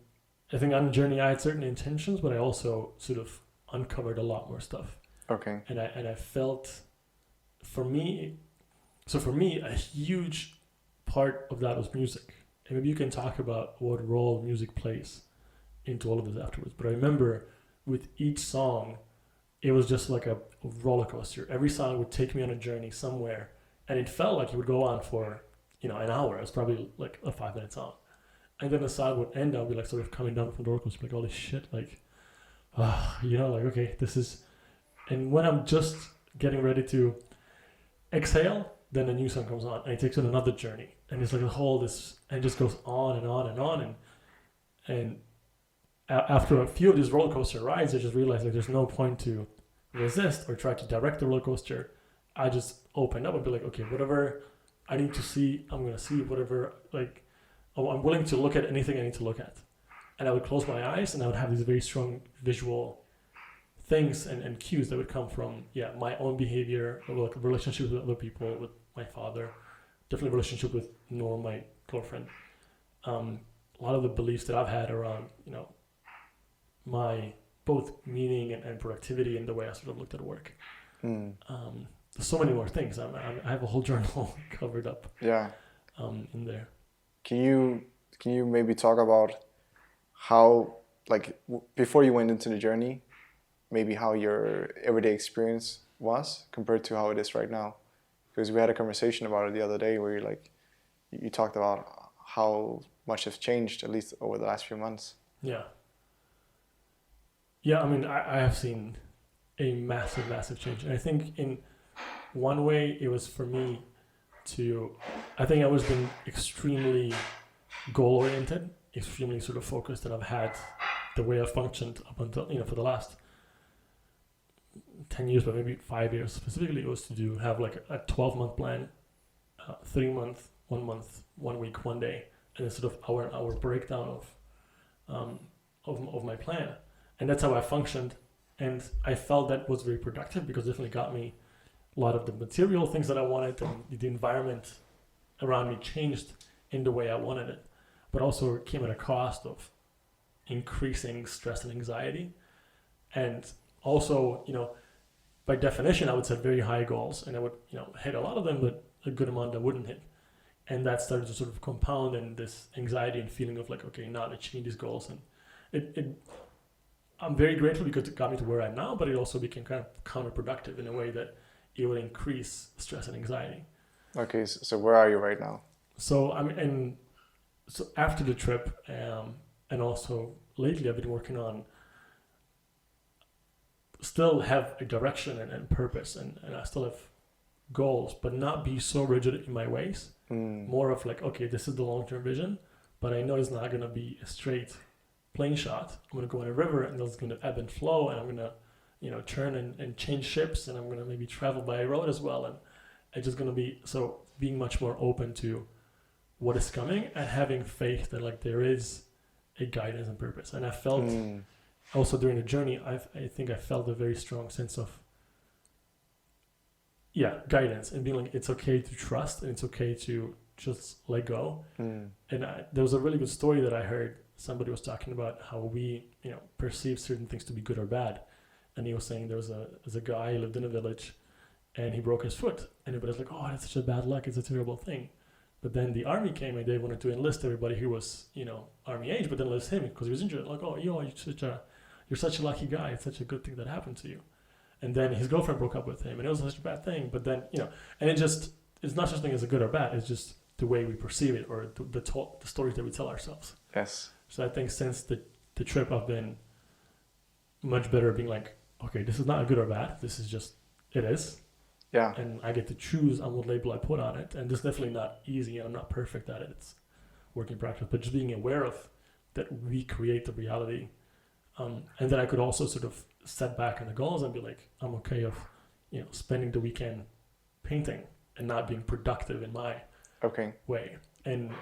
I think on the journey I had certain intentions, but I also sort of uncovered a lot more stuff. Okay. And I felt, for me, a huge part of that was music. And maybe you can talk about what role music plays into all of this afterwards. But I remember with each song, it was just like a roller coaster. Every song would take me on a journey somewhere, and it felt like it would go on for, an hour. It was probably like a 5-minute song. And then the song would end, I'll be like sort of coming down from the roller coaster, like, holy shit, like, okay, this is, and when I'm just getting ready to exhale, then a new song comes on, and it takes on another journey. And it's like a whole, this, and it just goes on and on and on. And after a few of these roller coaster rides, I just realized like there's no point to resist or try to direct the roller coaster. I just open up and be like, okay, whatever I need to see, I'm going to see. Whatever, like, I'm willing to look at anything I need to look at. And I would close my eyes and I would have these very strong visual things and cues that would come from, my own behavior, like relationships with other people, with my father, definitely relationship with Nora, my girlfriend. A lot of the beliefs that I've had around, my both meaning and productivity and the way I sort of looked at work. There's so many more things. I have a whole journal covered up. Yeah. In there. Can you maybe talk about how, like, before you went into the journey, maybe how your everyday experience was compared to how it is right now? Because we had a conversation about it the other day where you talked about how much has changed, at least over the last few months. Yeah. Yeah, I mean, I have seen a massive, massive change. And I think in one way it was for me I think I've always been extremely goal-oriented, extremely sort of focused, and I've had the way I've functioned up until, for the last 10 years, but maybe 5 years specifically, was to have like a 12-month plan, 3-month 1 month, 1 week, 1 day, and a sort of hour breakdown of my plan. And that's how I functioned. And I felt that was very productive because it definitely got me a lot of the material things that I wanted, and the environment around me changed in the way I wanted it. But also it came at a cost of increasing stress and anxiety. And also, by definition, I would set very high goals, and I would, hit a lot of them, but a good amount I wouldn't hit. And that started to sort of compound in this anxiety and feeling of like, okay, now I'm achieving these goals. And I'm very grateful because it got me to where I am now, but it also became kind of counterproductive in a way that it would increase stress and anxiety. Okay, so where are you right now? So so after the trip, and also lately I've been working on still have a direction and purpose, and I still have goals, but not be so rigid in my ways. More of like, okay, this is the long-term vision, but I know it's not going to be a straight plane shot. I'm going to go in a river, and it's going to ebb and flow, and I'm going to, turn and change ships, and I'm going to maybe travel by road as well. And it's just going to be, so being much more open to what is coming and having faith that like there is a guidance and purpose. And I felt also during the journey, I think I felt a very strong sense of guidance, and being like, it's okay to trust, and it's okay to just let go. And there was a really good story that I heard. Somebody was talking about how we, perceive certain things to be good or bad. And he was saying there's a guy who lived in a village, and he broke his foot. And everybody's like, oh, that's such a bad luck. It's a terrible thing. But then the army came, and they wanted to enlist everybody who was, army age, but then enlist him because he was injured. Like, oh, you're such a lucky guy. It's such a good thing that happened to you. And then his girlfriend broke up with him, and it was such a bad thing. But then, and it's not such a thing as a good or bad. It's just the way we perceive it, or the stories that we tell ourselves. Yes. So I think since the trip, I've been much better at being like, okay, this is not good or bad. This is just, it is. Yeah. And I get to choose on what label I put on it. And this is definitely not easy, and I'm not perfect at it. It's work in practice. But just being aware of that we create the reality. And then I could also sort of set back on the goals and be like, I'm okay of, spending the weekend painting and not being productive in my way. And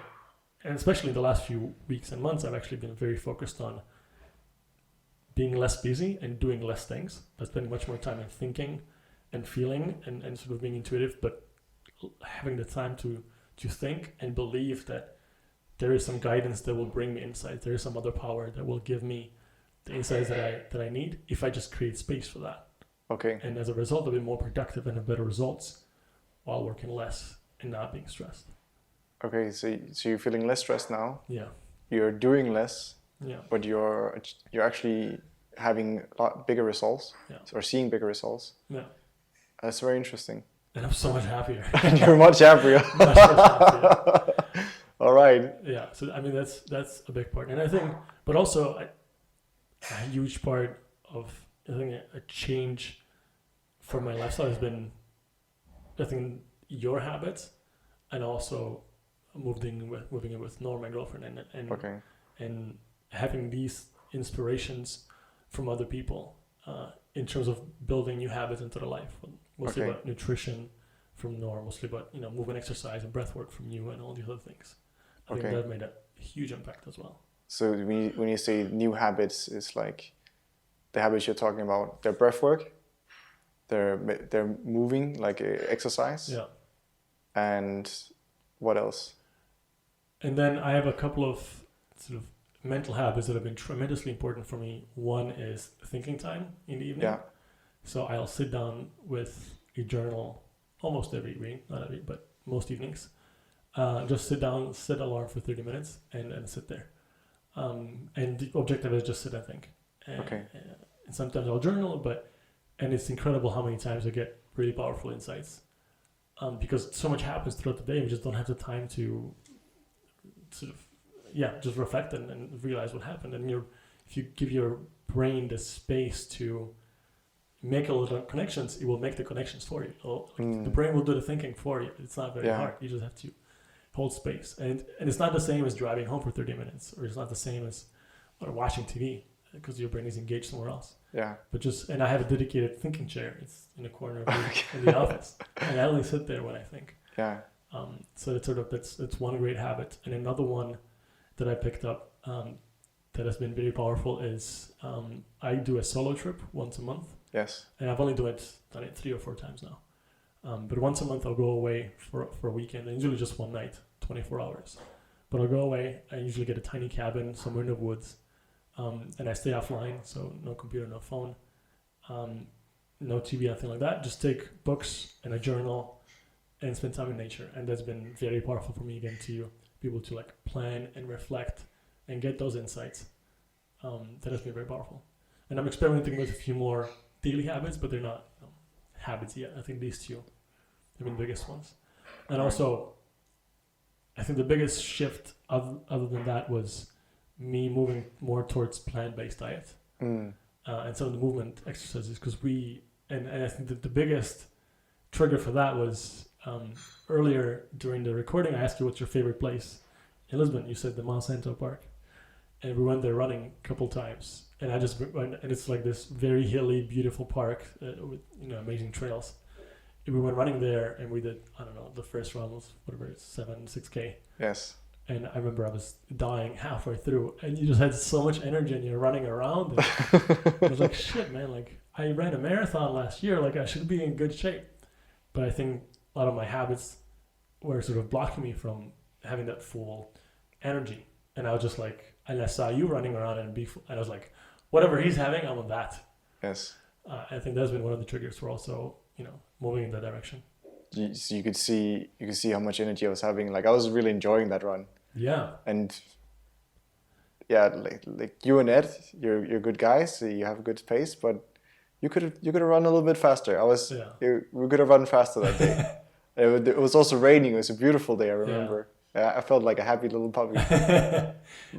especially in the last few weeks and months, I've actually been very focused on being less busy and doing less things, but spending much more time in thinking and feeling and sort of being intuitive, but having the time to think and believe that there is some guidance that will bring me insight. There is some other power that will give me the insights that I need if I just create space for that. Okay. And as a result, I'll be more productive and have better results while working less and not being stressed. Okay, so you're feeling less stressed now. Yeah. You're doing less. Yeah. But you're actually having a lot bigger results. Yeah. Or seeing bigger results. Yeah. That's very interesting. And I'm so much happier. And you're much happier. Much happier. All right. Yeah. So I mean that's a big part, and I think, but also a huge part of I think a change for my lifestyle has been, I think, your habits, and also moving in with Nora, my girlfriend, and having these inspirations from other people in terms of building new habits into the life. Mostly about nutrition from Nora, mostly about movement, exercise, and breath work from you, and all these other things. I think that made a huge impact as well. So when you say new habits, it's like the habits you're talking about. They're breath work. They're moving, like exercise. Yeah. And what else? And then I have a couple of sort of mental habits that have been tremendously important for me. One is thinking time in the evening. Yeah. So I'll sit down with a journal almost every week, not every, but most evenings. Just sit down, set alarm for 30 minutes, and sit there. And the objective is just sit and think. And sometimes I'll journal, and it's incredible how many times I get really powerful insights. Because so much happens throughout the day, we just don't have the time to sort of, just reflect and realize what happened. And if you give your brain the space to make a lot of connections, it will make the connections for you. The brain will do the thinking for you. It's not very hard. You just have to hold space. And it's not the same as driving home for 30 minutes, or it's not the same as watching TV, because your brain is engaged somewhere else. Yeah. But and I have a dedicated thinking chair. It's in the corner of in the office. And I only sit there when I think. Yeah. So it's it's one great habit. And another one that I picked up that has been very powerful is I do a solo trip once a month. Yes. And I've only done it 3 or 4 times now. But once a month I'll go away for a weekend, and usually just one night, 24 hours. But I'll go away. I usually get a tiny cabin somewhere in the woods, and I stay offline, so no computer, no phone, no TV, nothing like that. Just take books and a journal and spend time in nature. And that's been very powerful for me, again, to be able to like plan and reflect and get those insights. That has been very powerful. And I'm experimenting with a few more daily habits, but they're not habits yet. I think these two have been the biggest ones. And also, I think the biggest shift other than that was me moving more towards plant-based diet and some of the movement exercises, because and I think that the biggest trigger for that was earlier during the recording, I asked you what's your favorite place in Lisbon. You said the Monsanto Park, and we went there running a couple times, and I just went, and it's like this very hilly, beautiful park with amazing trails. We went running there, and we did, I don't know, the first run was whatever, it's 6K. Yes. And I remember I was dying halfway through, and you just had so much energy, and you're running around. And I was like, shit, man, like I ran a marathon last year, like I should be in good shape. But I think a lot of my habits were sort of blocking me from having that full energy. And I was just like, and I saw you running around and I was like, whatever he's having, I'm on that. Yes. I think that's been one of the triggers for also, moving in that direction. So you could see how much energy I was having. Like I was really enjoying that run. Yeah. And yeah, like you and Ed, you're good guys. So you have a good pace, but you could have run a little bit faster. We could have run faster that day. It was also raining. It was a beautiful day. I remember. Yeah, I felt like a happy little puppy.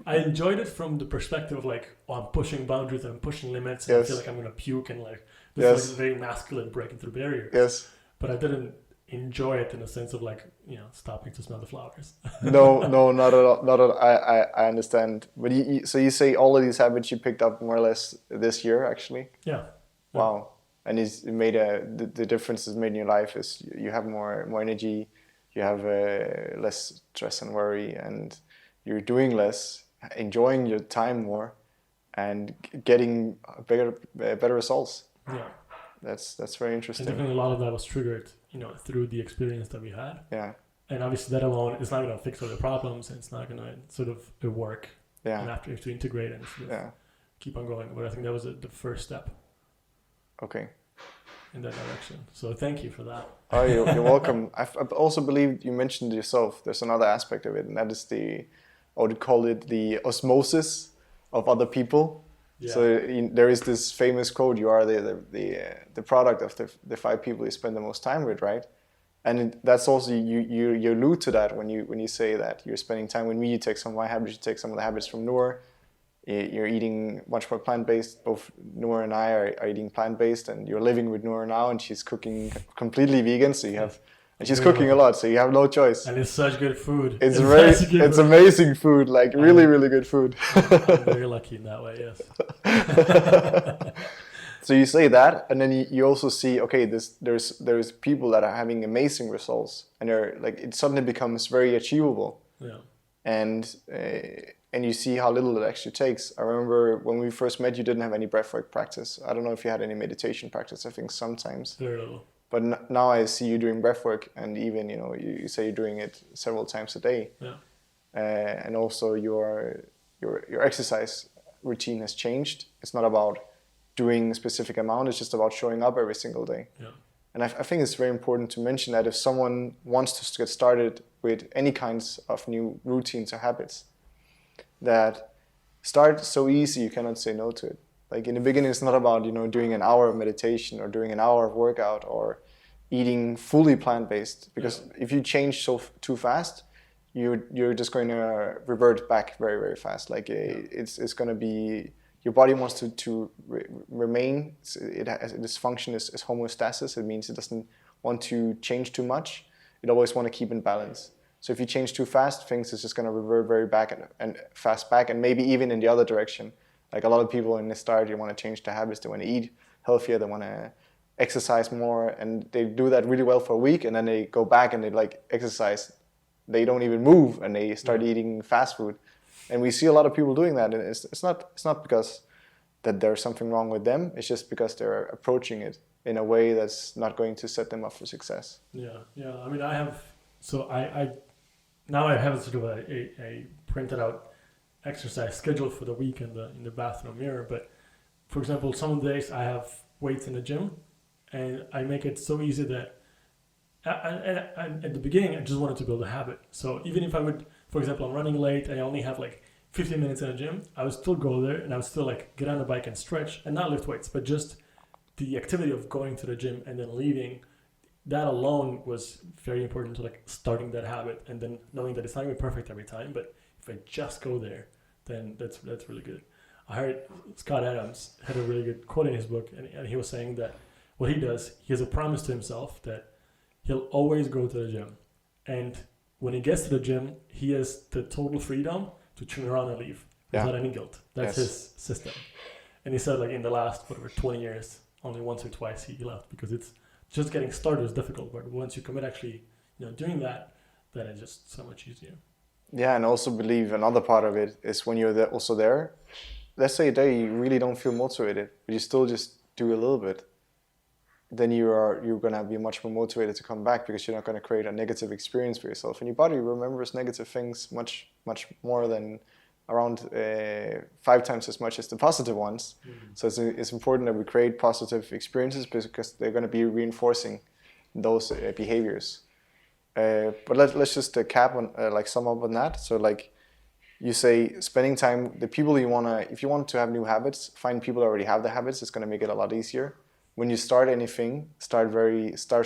I enjoyed it from the perspective of like, I'm pushing boundaries and I'm pushing limits, and I feel like I'm gonna puke, and like this is like very masculine breaking through barriers. Yes. But I didn't enjoy it in the sense of like, stopping to smell the flowers. No, not at all. Not at all. I understand. But so you say all of these habits you picked up more or less this year, actually? Yeah. Wow. And it made the difference is made in your life is you have more energy, you have less stress and worry, and you're doing less, enjoying your time more, and getting better results. Yeah. That's very interesting. And definitely a lot of that was triggered, through the experience that we had. Yeah. And obviously that alone is not going to fix all the problems, and it's not going to sort of work. Yeah. And after you have to integrate and sort of keep on going. But I think that was the first step. Okay. In that direction. So thank you for that. Oh, you're welcome. I also believe you mentioned yourself. There's another aspect of it, and that is I would call it the osmosis of other people. Yeah. So there is this famous quote: "You are the product of the 5 people you spend the most time with," right? And that's also you allude to that when you say that you're spending time with me. You take some of my habits. You take some of the habits from Noor. You're eating much more plant-based. Both Noor and I are eating plant-based, and you're living with Noor now, and she's cooking completely vegan. So you have, and she's cooking a lot, so you have no choice. And it's such good food. It's amazing food, like really good food. I'm very lucky in that way, yes. So you say that, and then you also see, okay, there's people that are having amazing results, and they're like it suddenly becomes very achievable. Yeah. And you see how little it actually takes. I remember when we first met, you didn't have any breathwork practice. I don't know if you had any meditation practice. I think sometimes. Very little. But now I see you doing breathwork, and even you say you're doing it several times a day. Yeah. And also your exercise routine has changed. It's not about doing a specific amount. It's just about showing up every single day. Yeah. And I think it's very important to mention that if someone wants to get started with any kinds of new routines or habits, that start so easy you cannot say no to it. Like in the beginning, it's not about doing an hour of meditation or doing an hour of workout or eating fully plant-based, because if you change too fast, you're just going to revert back very, very fast. Like it's going to be, your body wants to remain. Its function is homeostasis. It means it doesn't want to change too much. It always want to keep in balance. So if you change too fast, things is just going to revert very back and fast back, and maybe even in the other direction. Like a lot of people in the start, you want to change their habits. They want to eat healthier. They want to exercise more, and they do that really well for a week, and then they go back and they like exercise. They don't even move, and they start eating fast food. And we see a lot of people doing that, and it's not because that there's something wrong with them. It's just because they're approaching it in a way that's not going to set them up for success. Yeah. I mean, I now I have sort of a printed out exercise schedule for the week in the bathroom mirror. But for example, some of the days I have weights in the gym, and I make it so easy that at the beginning I just wanted to build a habit. So even if I would, for example, I'm running late, I only have like 15 minutes in the gym, I would still go there and I would still like get on the bike and stretch and not lift weights, but just the activity of going to the gym and then leaving. That alone was very important to like starting that habit, and then knowing that it's not going to be perfect every time, but if I just go there, then that's really good. I heard Scott Adams had a really good quote in his book, and he was saying that what he does, he has a promise to himself that he'll always go to the gym, and when he gets to the gym, he has the total freedom to turn around and leave without any guilt. That's his system. And he said like in the last 20 years, only once or twice he left, because it's just getting started is difficult, but once you commit actually, doing that, then it's just so much easier. Yeah, and also believe another part of it is when you're also there, let's say a day you really don't feel motivated, but you still just do a little bit, then you're gonna be much more motivated to come back, because you're not gonna create a negative experience for yourself. And your body remembers negative things much more than around 5 times as much as the positive ones. So it's important that we create positive experiences, because they're going to be reinforcing those behaviors. But let's just cap on sum up on that. So like you say, spending time, the people if you want to have new habits, find people that already have the habits. It's going to make it a lot easier. When you start anything, start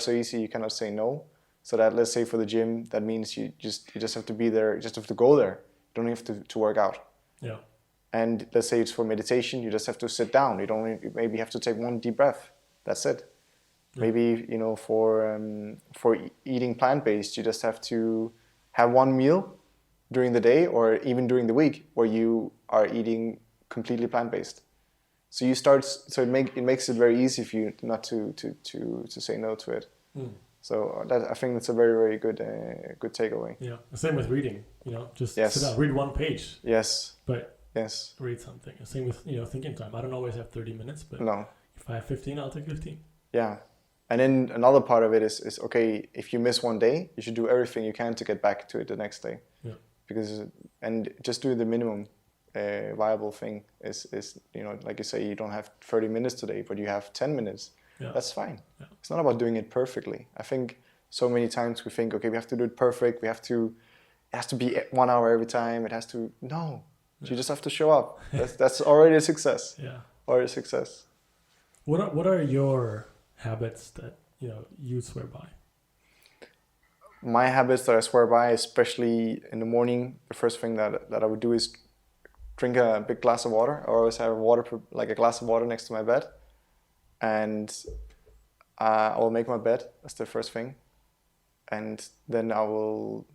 so easy you cannot say no. So that, let's say for the gym, that means you just have to be there, you just have to go there. You don't have to work out. Yeah. And let's say it's for meditation, you just have to sit down. You maybe have to take one deep breath. That's it. Yeah. Maybe for eating plant-based, you just have to have one meal during the day, or even during the week, where you are eating completely plant-based. So you start. So it makes it very easy for you not to say no to it. So I think that's a very, very good takeaway. Yeah, the same with reading. Just sit down, read one page. Yes. But read something. The same with thinking time. I don't always have 30 minutes, but if I have 15, I'll take 15. Yeah, and then another part of it is okay. If you miss one day, you should do everything you can to get back to it the next day. Yeah. And just do the minimum viable thing is like you say, you don't have 30 minutes today, but you have 10 minutes. Yeah. That's fine. Yeah. It's not about doing it perfectly. I think so many times we think, okay, we have to do it perfect. It has to be 1 hour every time. You just have to show up. That's already a success. Yeah. Already a success. What are your habits that you swear by? My habits that I swear by, especially in the morning, the first thing that I would do is drink a big glass of water. I always have a glass of water next to my bed. And I will make my bed. That's the first thing. And then I will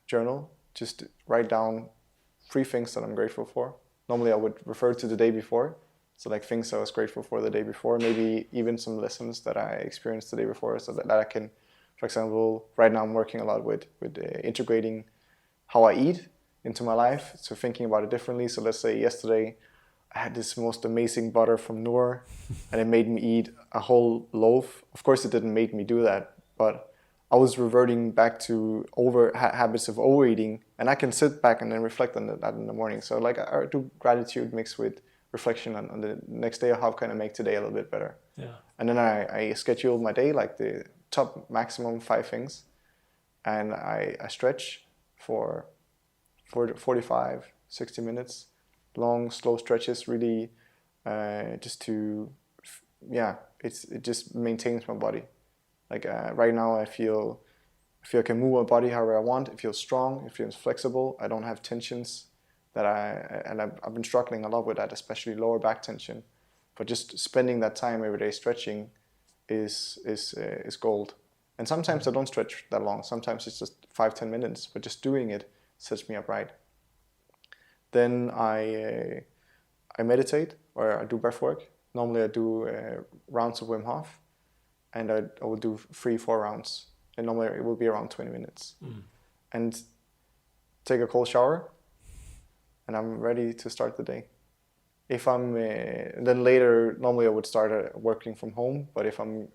journal, just write down 3 things that I'm grateful for. Normally I would refer to the day before. So like things I was grateful for the day before, maybe even some lessons that I experienced the day before, so that I can, for example, right now I'm working a lot with integrating how I eat into my life. So thinking about it differently. So let's say yesterday, I had this most amazing butter from Noor, and it made me eat a whole loaf. Of course, it didn't make me do that, but I was reverting back to habits of overeating, and I can sit back and then reflect on that in the morning. So like I do gratitude mixed with reflection on the next day, how can I make today a little bit better? Yeah. And then I scheduled my day, like the top maximum 5 things, and I stretch for 45, 60 minutes. Long, slow stretches, really, it just maintains my body. Like right now, I feel I can move my body however I want. It feels strong. It feels flexible. I don't have tensions I've been struggling a lot with that, especially lower back tension. But just spending that time every day stretching is gold. And sometimes I don't stretch that long. Sometimes it's just 5-10 minutes, but just doing it sets me up right. Then I meditate, or I do breath work. Normally I do rounds of Wim Hof. and I will do 3-4 rounds, and normally it will be around 20 minutes, and take a cold shower, and I'm ready to start the day. If I'm then later, normally I would start working from home, but if I'm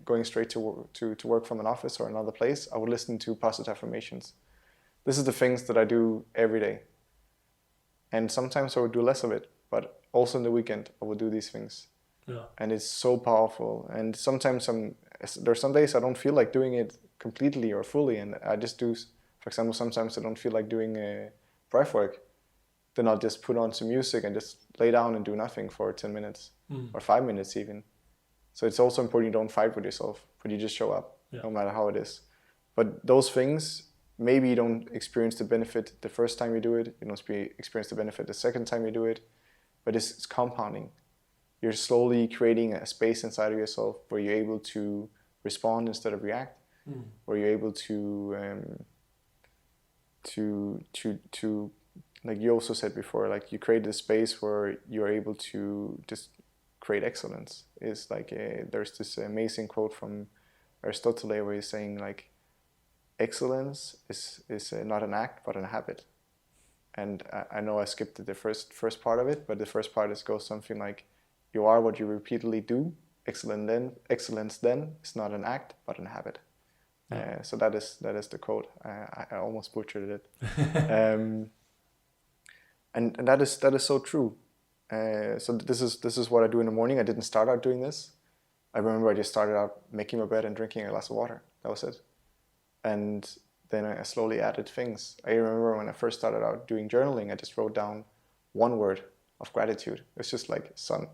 going straight to work from an office or another place, I would listen to positive affirmations. This is the things that I do every day, and sometimes I would do less of it, but also in the weekend I would do these things. Yeah. And it's so powerful. And sometimes there's some days I don't feel like doing it completely or fully, and I just do. For example, sometimes I don't feel like doing breath work. Then I'll just put on some music and just lay down and do nothing for 10 minutes or 5 minutes even. So it's also important you don't fight with yourself, but you just show up, no matter how it is. But those things, maybe you don't experience the benefit the first time you do it. You don't experience the benefit the second time you do it. But it's compounding. You're slowly creating a space inside of yourself where you're able to respond instead of react, where you're able to like you also said before, like you create this space where you're able to just create excellence. It's like there's this amazing quote from Aristotle where he's saying like excellence is not an act but a habit. And I know I skipped the first part of it, but the first part goes something like, you are what you repeatedly do. Excellence then is not an act but a habit. So that is the quote. I almost butchered it. And that is so true. So this is what I do in the morning. I didn't start out doing this. I remember I just started out making my bed and drinking a glass of water. That was it. And then I slowly added things. I remember when I first started out doing journaling, I just wrote down one word of gratitude. It's just like sun,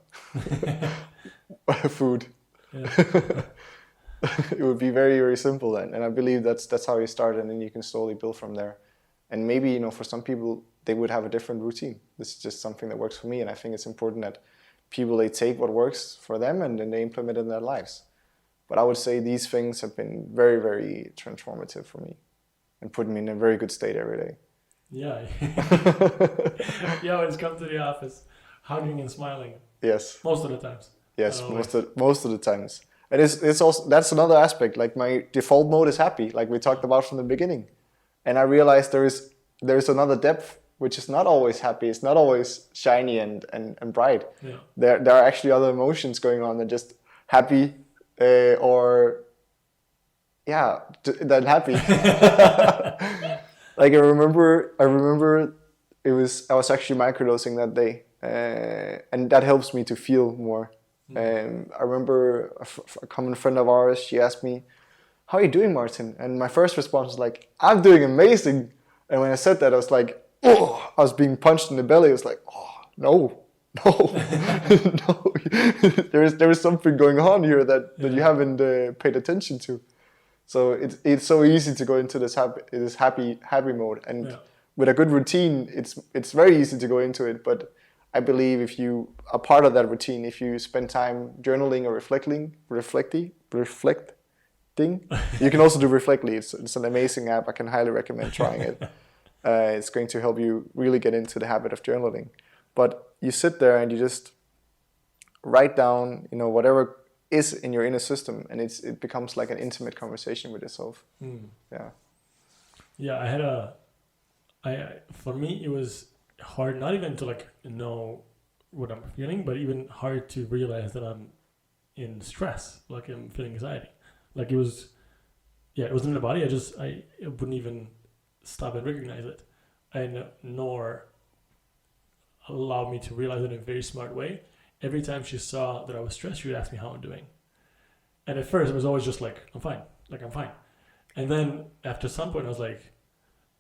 food. It would be very, very simple then. And I believe that's how you start, and then you can slowly build from there. And maybe, for some people, they would have a different routine. This is just something that works for me. And I think it's important that people, they take what works for them and then they implement it in their lives. But I would say these things have been very, very transformative for me and put me in a very good state every day. Yeah. Yeah, when it's come to the office, hugging and smiling. Yes. Most of the times. Yes, most of the times. And it's also, that's another aspect. Like my default mode is happy, like we talked about from the beginning. And I realized there is another depth which is not always happy. It's not always shiny and bright. Yeah. There are actually other emotions going on than just happy than happy. Like I remember I was actually microdosing that day, and that helps me to feel more. I remember a common friend of ours, she asked me, "How are you doing, Martin?" And my first response was like, "I'm doing amazing." And when I said that, I was like, oh, I was being punched in the belly. I was like, oh, no. No. There is something going on here that you haven't paid attention to. So it's so easy to go into this happy mode, and with a good routine, it's very easy to go into it. But I believe if you are part of that routine, if you spend time journaling or reflecting, you can also do Reflectly. It's an amazing app. I can highly recommend trying it. It's going to help you really get into the habit of journaling. But you sit there and you just write down, whatever is in your inner system, and it becomes like an intimate conversation with yourself. Yeah. Yeah, for me it was hard not even to know what I'm feeling, but even hard to realize that I'm in stress, like I'm feeling anxiety. Like it was in the body. I wouldn't even stop and recognize it, and nor allow me to realize it in a very smart way. Every time she saw that I was stressed, she would ask me how I'm doing. And at first, it was always just like, I'm fine. And then after some point, I was like,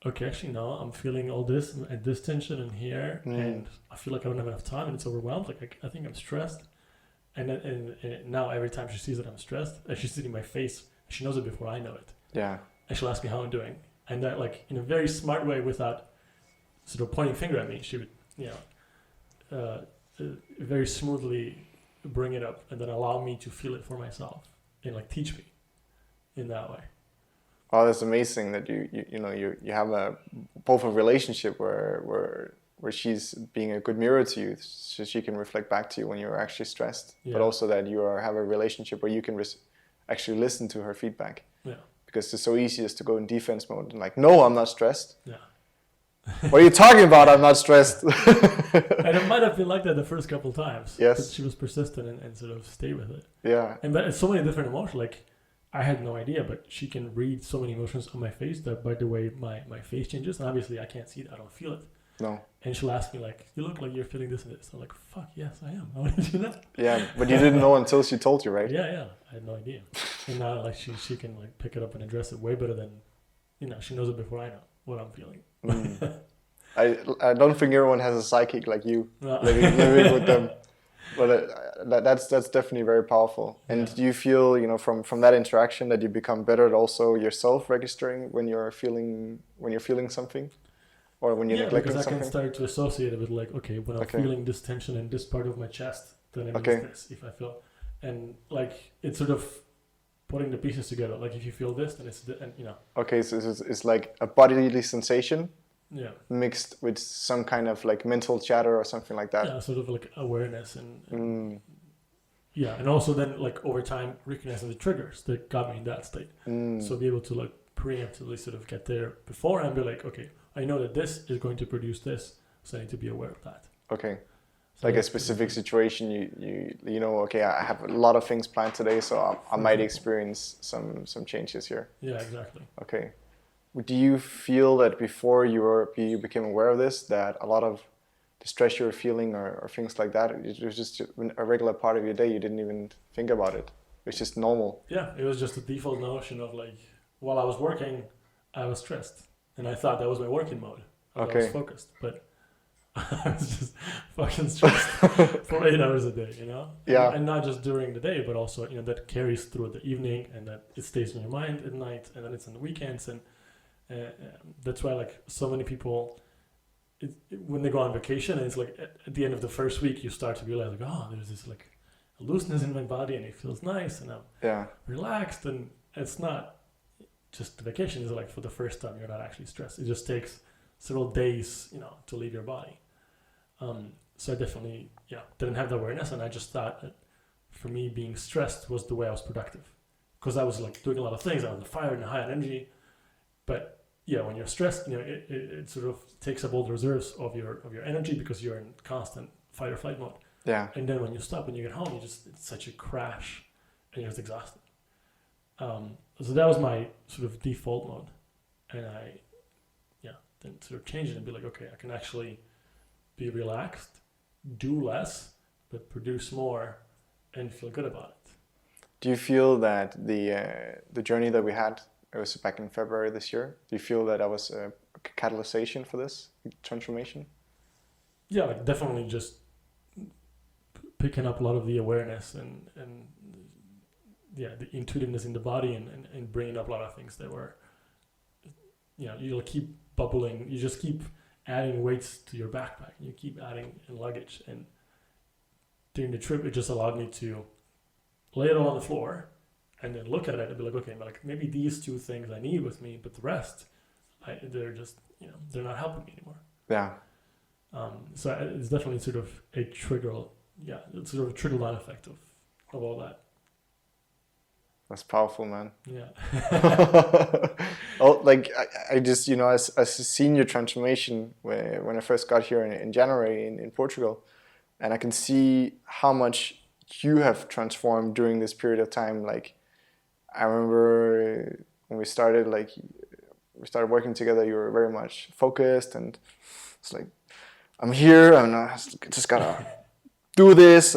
okay, actually, no, I'm feeling all this and this tension in here, and I feel like I don't have enough time, and it's overwhelmed. Like I think I'm stressed. And now every time she sees that I'm stressed, and she's seeing my face, she knows it before I know it. Yeah. And she'll ask me how I'm doing. And that, in a very smart way, without sort of pointing finger at me, she would, very smoothly bring it up and then allow me to feel it for myself and teach me in that way. Oh, that's amazing that you have both a relationship where she's being a good mirror to you, so she can reflect back to you when you're actually stressed, but also that you have a relationship where you can actually listen to her feedback. Yeah. Because it's so easy just to go in defense mode and like, no, I'm not stressed. Yeah. What are you talking about? I'm not stressed. And it might have been like that the first couple of times. Yes. But she was persistent and sort of stayed with it. Yeah. And but it's so many different emotions. Like, I had no idea, but she can read so many emotions on my face that by the way my face changes. And obviously I can't see it. I don't feel it. No. And she'll ask me like, you look like you're feeling this and this. I'm like, fuck, yes, I am. How did you know? Yeah, but you didn't know until she told you, right? Yeah. I had no idea. And now like she can like pick it up and address it way better than, she knows it before I know what I'm feeling. I don't think everyone has a psychic like you No. living with them, but that's definitely very powerful. And do you feel from that interaction that you become better at also yourself registering when you're feeling something, or when you're neglecting because I something? can start to associate it with like, okay, when I'm feeling this tension in this part of my chest, then it means this. If I feel, and like it's sort of putting the pieces together. Like if you feel this, then it's Okay, so it's like a bodily sensation. Yeah. Mixed with some kind of like mental chatter or something like that. Yeah, sort of like awareness and and also then like over time recognizing the triggers that got me in that state. So be able to like preemptively sort of get there before and be like, okay, I know that this is going to produce this, so I need to be aware of that. Okay. So like a specific situation, you know, okay, I have a lot of things planned today, so I might experience some changes here. Yeah, exactly. Okay. Do you feel that before you became aware of this, that a lot of the stress you were feeling or things like that, it was just a regular part of your day, you didn't even think about it? It's just normal. Yeah, it was just a default notion of like, while I was working, I was stressed. And I thought that was my working mode. I was focused. But I was just fucking stressed for 8 hours a day, Yeah. And not just during the day, but also, that carries through the evening and that it stays in your mind at night and then it's on the weekends. And that's why like so many people when they go on vacation and it's like at the end of the first week you start to realize like, oh, there's this like looseness in my body and it feels nice and I'm relaxed, and it's not just the vacation is like for the first time you're not actually stressed. It just takes several days to leave your body. So I definitely didn't have the awareness, and I just thought that for me being stressed was the way I was productive because I was like doing a lot of things. I was on fire and high energy. But when you're stressed, it sort of takes up all the reserves of your energy because you're in constant fight or flight mode. Yeah. And then when you stop, when you get home, it's such a crash, and you're just exhausted. So that was my sort of default mode, and I, then sort of change it and be like, okay, I can actually be relaxed, do less, but produce more, and feel good about it. Do you feel that the journey that we had? It was back in February this year. Do you feel that was a catalyzation for this transformation? Yeah, like definitely just picking up a lot of the awareness and the intuitiveness in the body and bringing up a lot of things that were, you'll keep bubbling. You just keep adding weights to your backpack. You keep adding in luggage. And during the trip, it just allowed me to lay it all on the floor and then look at it and be like, okay, like maybe these two things I need with me, but the rest, they're just, they're not helping me anymore. Yeah. So it's definitely sort of a trigger. Yeah, it's sort of a trickle-down effect of all that. That's powerful, man. Yeah. Oh, like I just, as seen your transformation when I first got here in January in Portugal, and I can see how much you have transformed during this period of time. Like, I remember when we started working together, you were very much focused, and it's like, I'm here, and I just gotta do this,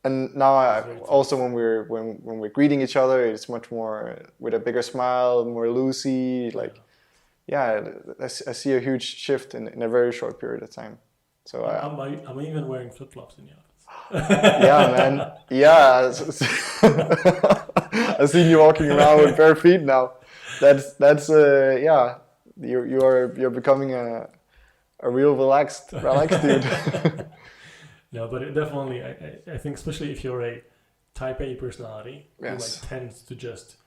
and now also when we're greeting each other, it's much more with a bigger smile, more loosey. Like, I see a huge shift in a very short period of time. So I'm even wearing flip-flops in the office. Yeah, man. Yeah, I've seen you walking around with bare feet now. That's you're becoming a real relaxed dude. No, but it definitely, I think especially if you're a type A personality, who tends to just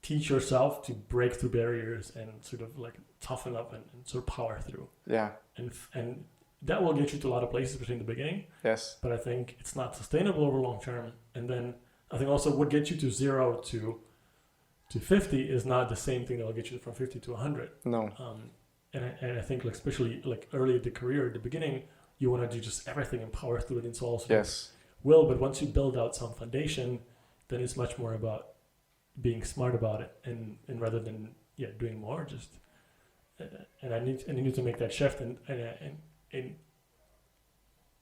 teach yourself to break through barriers and sort of like toughen up and sort of power through. Yeah. And that will get you to a lot of places between the beginning. Yes. But I think it's not sustainable over long term. And then I think also what gets you to 0 to 50 is not the same thing that will get you from 50 to 100. No. And I think like especially like early in the career, at the beginning, you want to do just everything and power through it. It's also Yes. will, but once you build out some foundation, then it's much more about being smart about it, and rather than doing more, just and I need to make that shift, and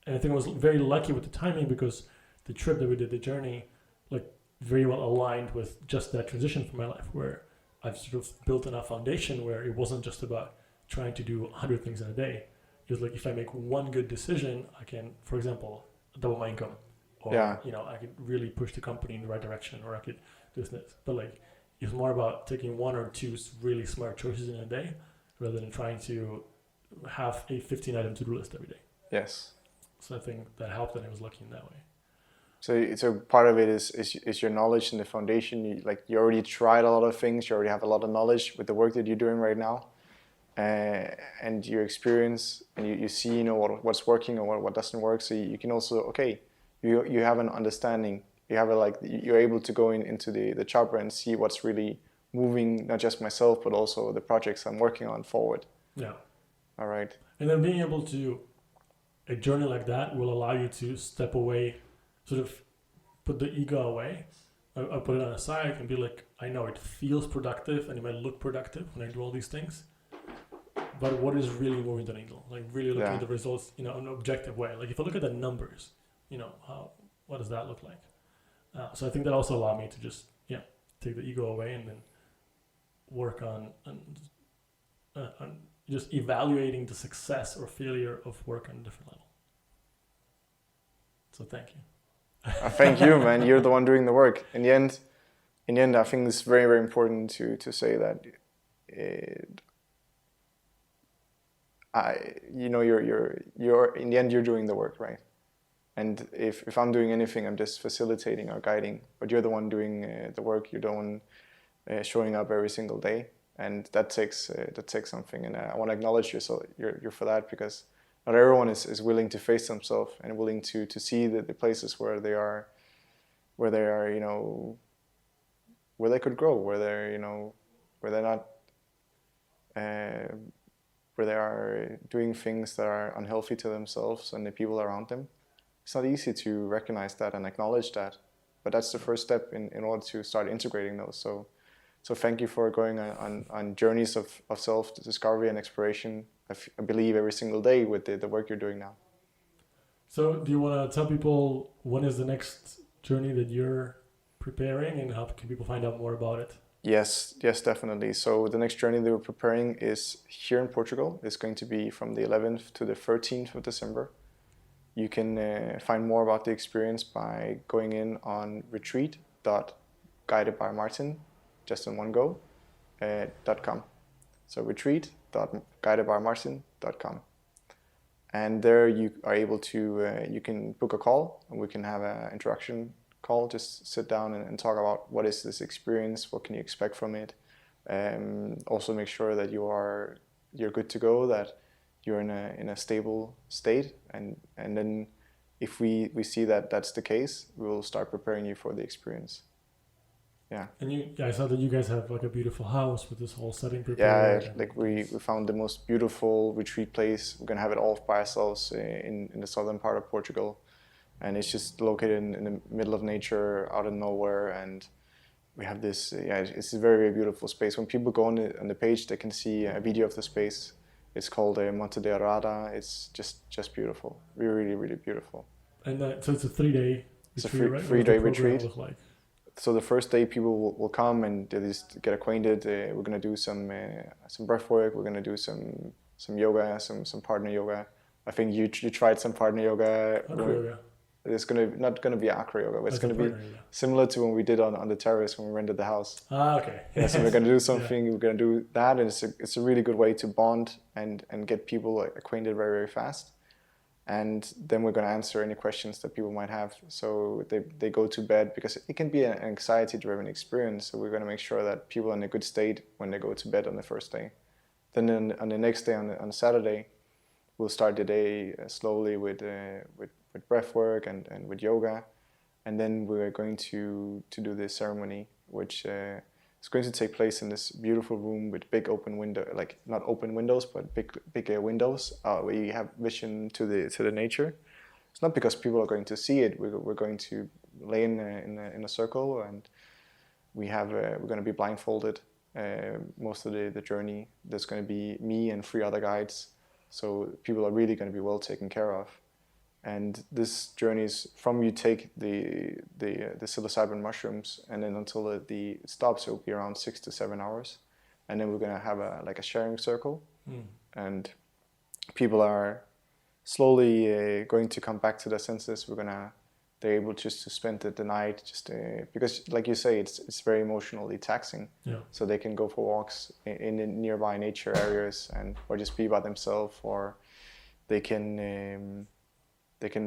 I think I was very lucky with the timing, because the trip that we did, the journey, like very well aligned with just that transition for my life, where I've sort of built enough foundation where it wasn't just about trying to do 100 things in a day. It was like, if I make one good decision, I can, for example, double my income, or I could really push the company in the right direction, or I could do this. But like, it's more about taking one or two really smart choices in a day, rather than trying to have a 15-item to-do list every day. Yes. So I think that helped, and I was lucky in that way. So part of it is your knowledge and the foundation. You already tried a lot of things. You already have a lot of knowledge with the work that you're doing right now, and your experience, and you see what's working or what doesn't work. So you can also you have an understanding. You have you're able to go into the chopper and see what's really moving, not just myself, but also the projects I'm working on forward. Yeah. All right. And then being able to, a journey like that will allow you to step away, sort of put the ego away. I put it on the side and be like, I know it feels productive and it might look productive when I do all these things, but what is really moving the needle? Like really looking at the results, in an objective way. Like if I look at the numbers, what does that look like? So I think that also allowed me to just take the ego away and then work on just evaluating the success or failure of work on a different level. So thank you. Thank you, man. You're the one doing the work. In the end, I think it's very, very important to say that you're in the end, you're doing the work, right? And if I'm doing anything, I'm just facilitating or guiding. But you're the one doing the work. You're the one showing up every single day, and that takes something. And I want to acknowledge you. So you're for that, because not everyone is willing to face themselves and willing to see the places where they are, where they could grow, where they're where they're not, where they are doing things that are unhealthy to themselves and the people around them. It's not easy to recognize that and acknowledge that, but that's the first step in order to start integrating those. So thank you for going on journeys of self-discovery and exploration, I believe, every single day with the work you're doing now. So do you want to tell people when is the next journey that you're preparing, and how can people find out more about it? Yes, definitely. So the next journey that we're preparing is here in Portugal. It's going to be from the 11th to the 13th of December. You can find more about the experience by going in on retreat.guidedbymartin, just in one go, .com. So retreat.guidedbymartin.com. And there you are able to, you can book a call, and we can have an introduction call, just sit down and talk about what is this experience, what can you expect from it. Also make sure that you're good to go, that you're in a stable state, and then if we see that that's the case, we will start preparing you for the experience. Yeah. And I saw that you guys have like a beautiful house with this whole setting prepared. Yeah, like we found the most beautiful retreat place. We're gonna have it all by ourselves in the southern part of Portugal, and it's just located in the middle of nature, out of nowhere, and we have this. It's a very, very beautiful space. When people go on the page, they can see a video of the space. It's called Monte-orgasmic. It's just beautiful, really, really beautiful. And so it's a 3-day retreat, it's a right? three-day retreat. Look like? So the first day, people will come and they just get acquainted. We're gonna do some breath work. We're gonna do some yoga, some partner yoga. I think you tried some partner yoga. Yoga. It's not gonna be acro yoga, but it's gonna be similar to when we did on the terrace when we rented the house. Okay. Yeah, so we're gonna do something. We're gonna do that, and it's a really good way to bond and get people acquainted very, very fast. And then we're going to answer any questions that people might have. So they go to bed, because it can be an anxiety-driven experience. So we're going to make sure that people are in a good state when they go to bed on the first day. Then on the next day, on Saturday, we'll start the day slowly with breath work and with yoga. and then we're going to do this ceremony, which is going to take place in this beautiful room with big open window, like not open windows, but big windows where you have vision to the nature. It's not because people are going to see it. We're going to lay in a circle, and we're going to be blindfolded most of the journey. There's going to be me and 3 other guides, so people are really going to be well taken care of. And this journey is from you take the psilocybin mushrooms, and then until it stops, it will be around 6 to 7 hours, and then we're going to have a sharing circle, and people are slowly going to come back to their senses. They're able just to spend the night, just because, like you say, it's very emotionally taxing. Yeah. So they can go for walks in the nearby nature areas, or just be by themselves, or they can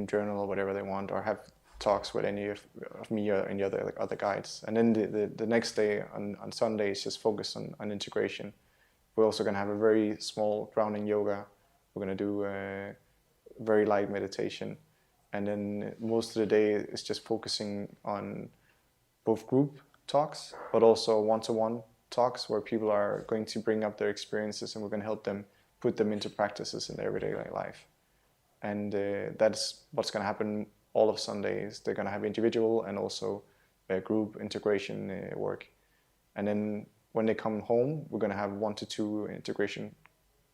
journal or whatever they want, or have talks with any of me or any other guides. And then the next day on Sunday is just focused on integration. We're also going to have a very small grounding yoga. We're going to do very light meditation. And then most of the day is just focusing on both group talks, but also one-to-one talks where people are going to bring up their experiences, and we're going to help them put them into practices in their everyday life. And that's what's going to happen all of Sundays. They're going to have individual and also group integration work. And then when they come home, we're going to have 1 to 2 integration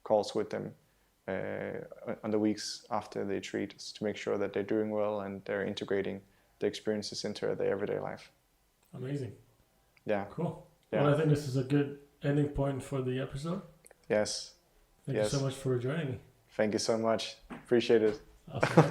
calls with them on the weeks after the retreat, to make sure that they're doing well and they're integrating the experiences into their everyday life. Amazing. Yeah. Cool. Yeah. Well, I think this is a good ending point for the episode. Yes. Thank you so much for joining me. Thank you so much. Appreciate it. Awesome.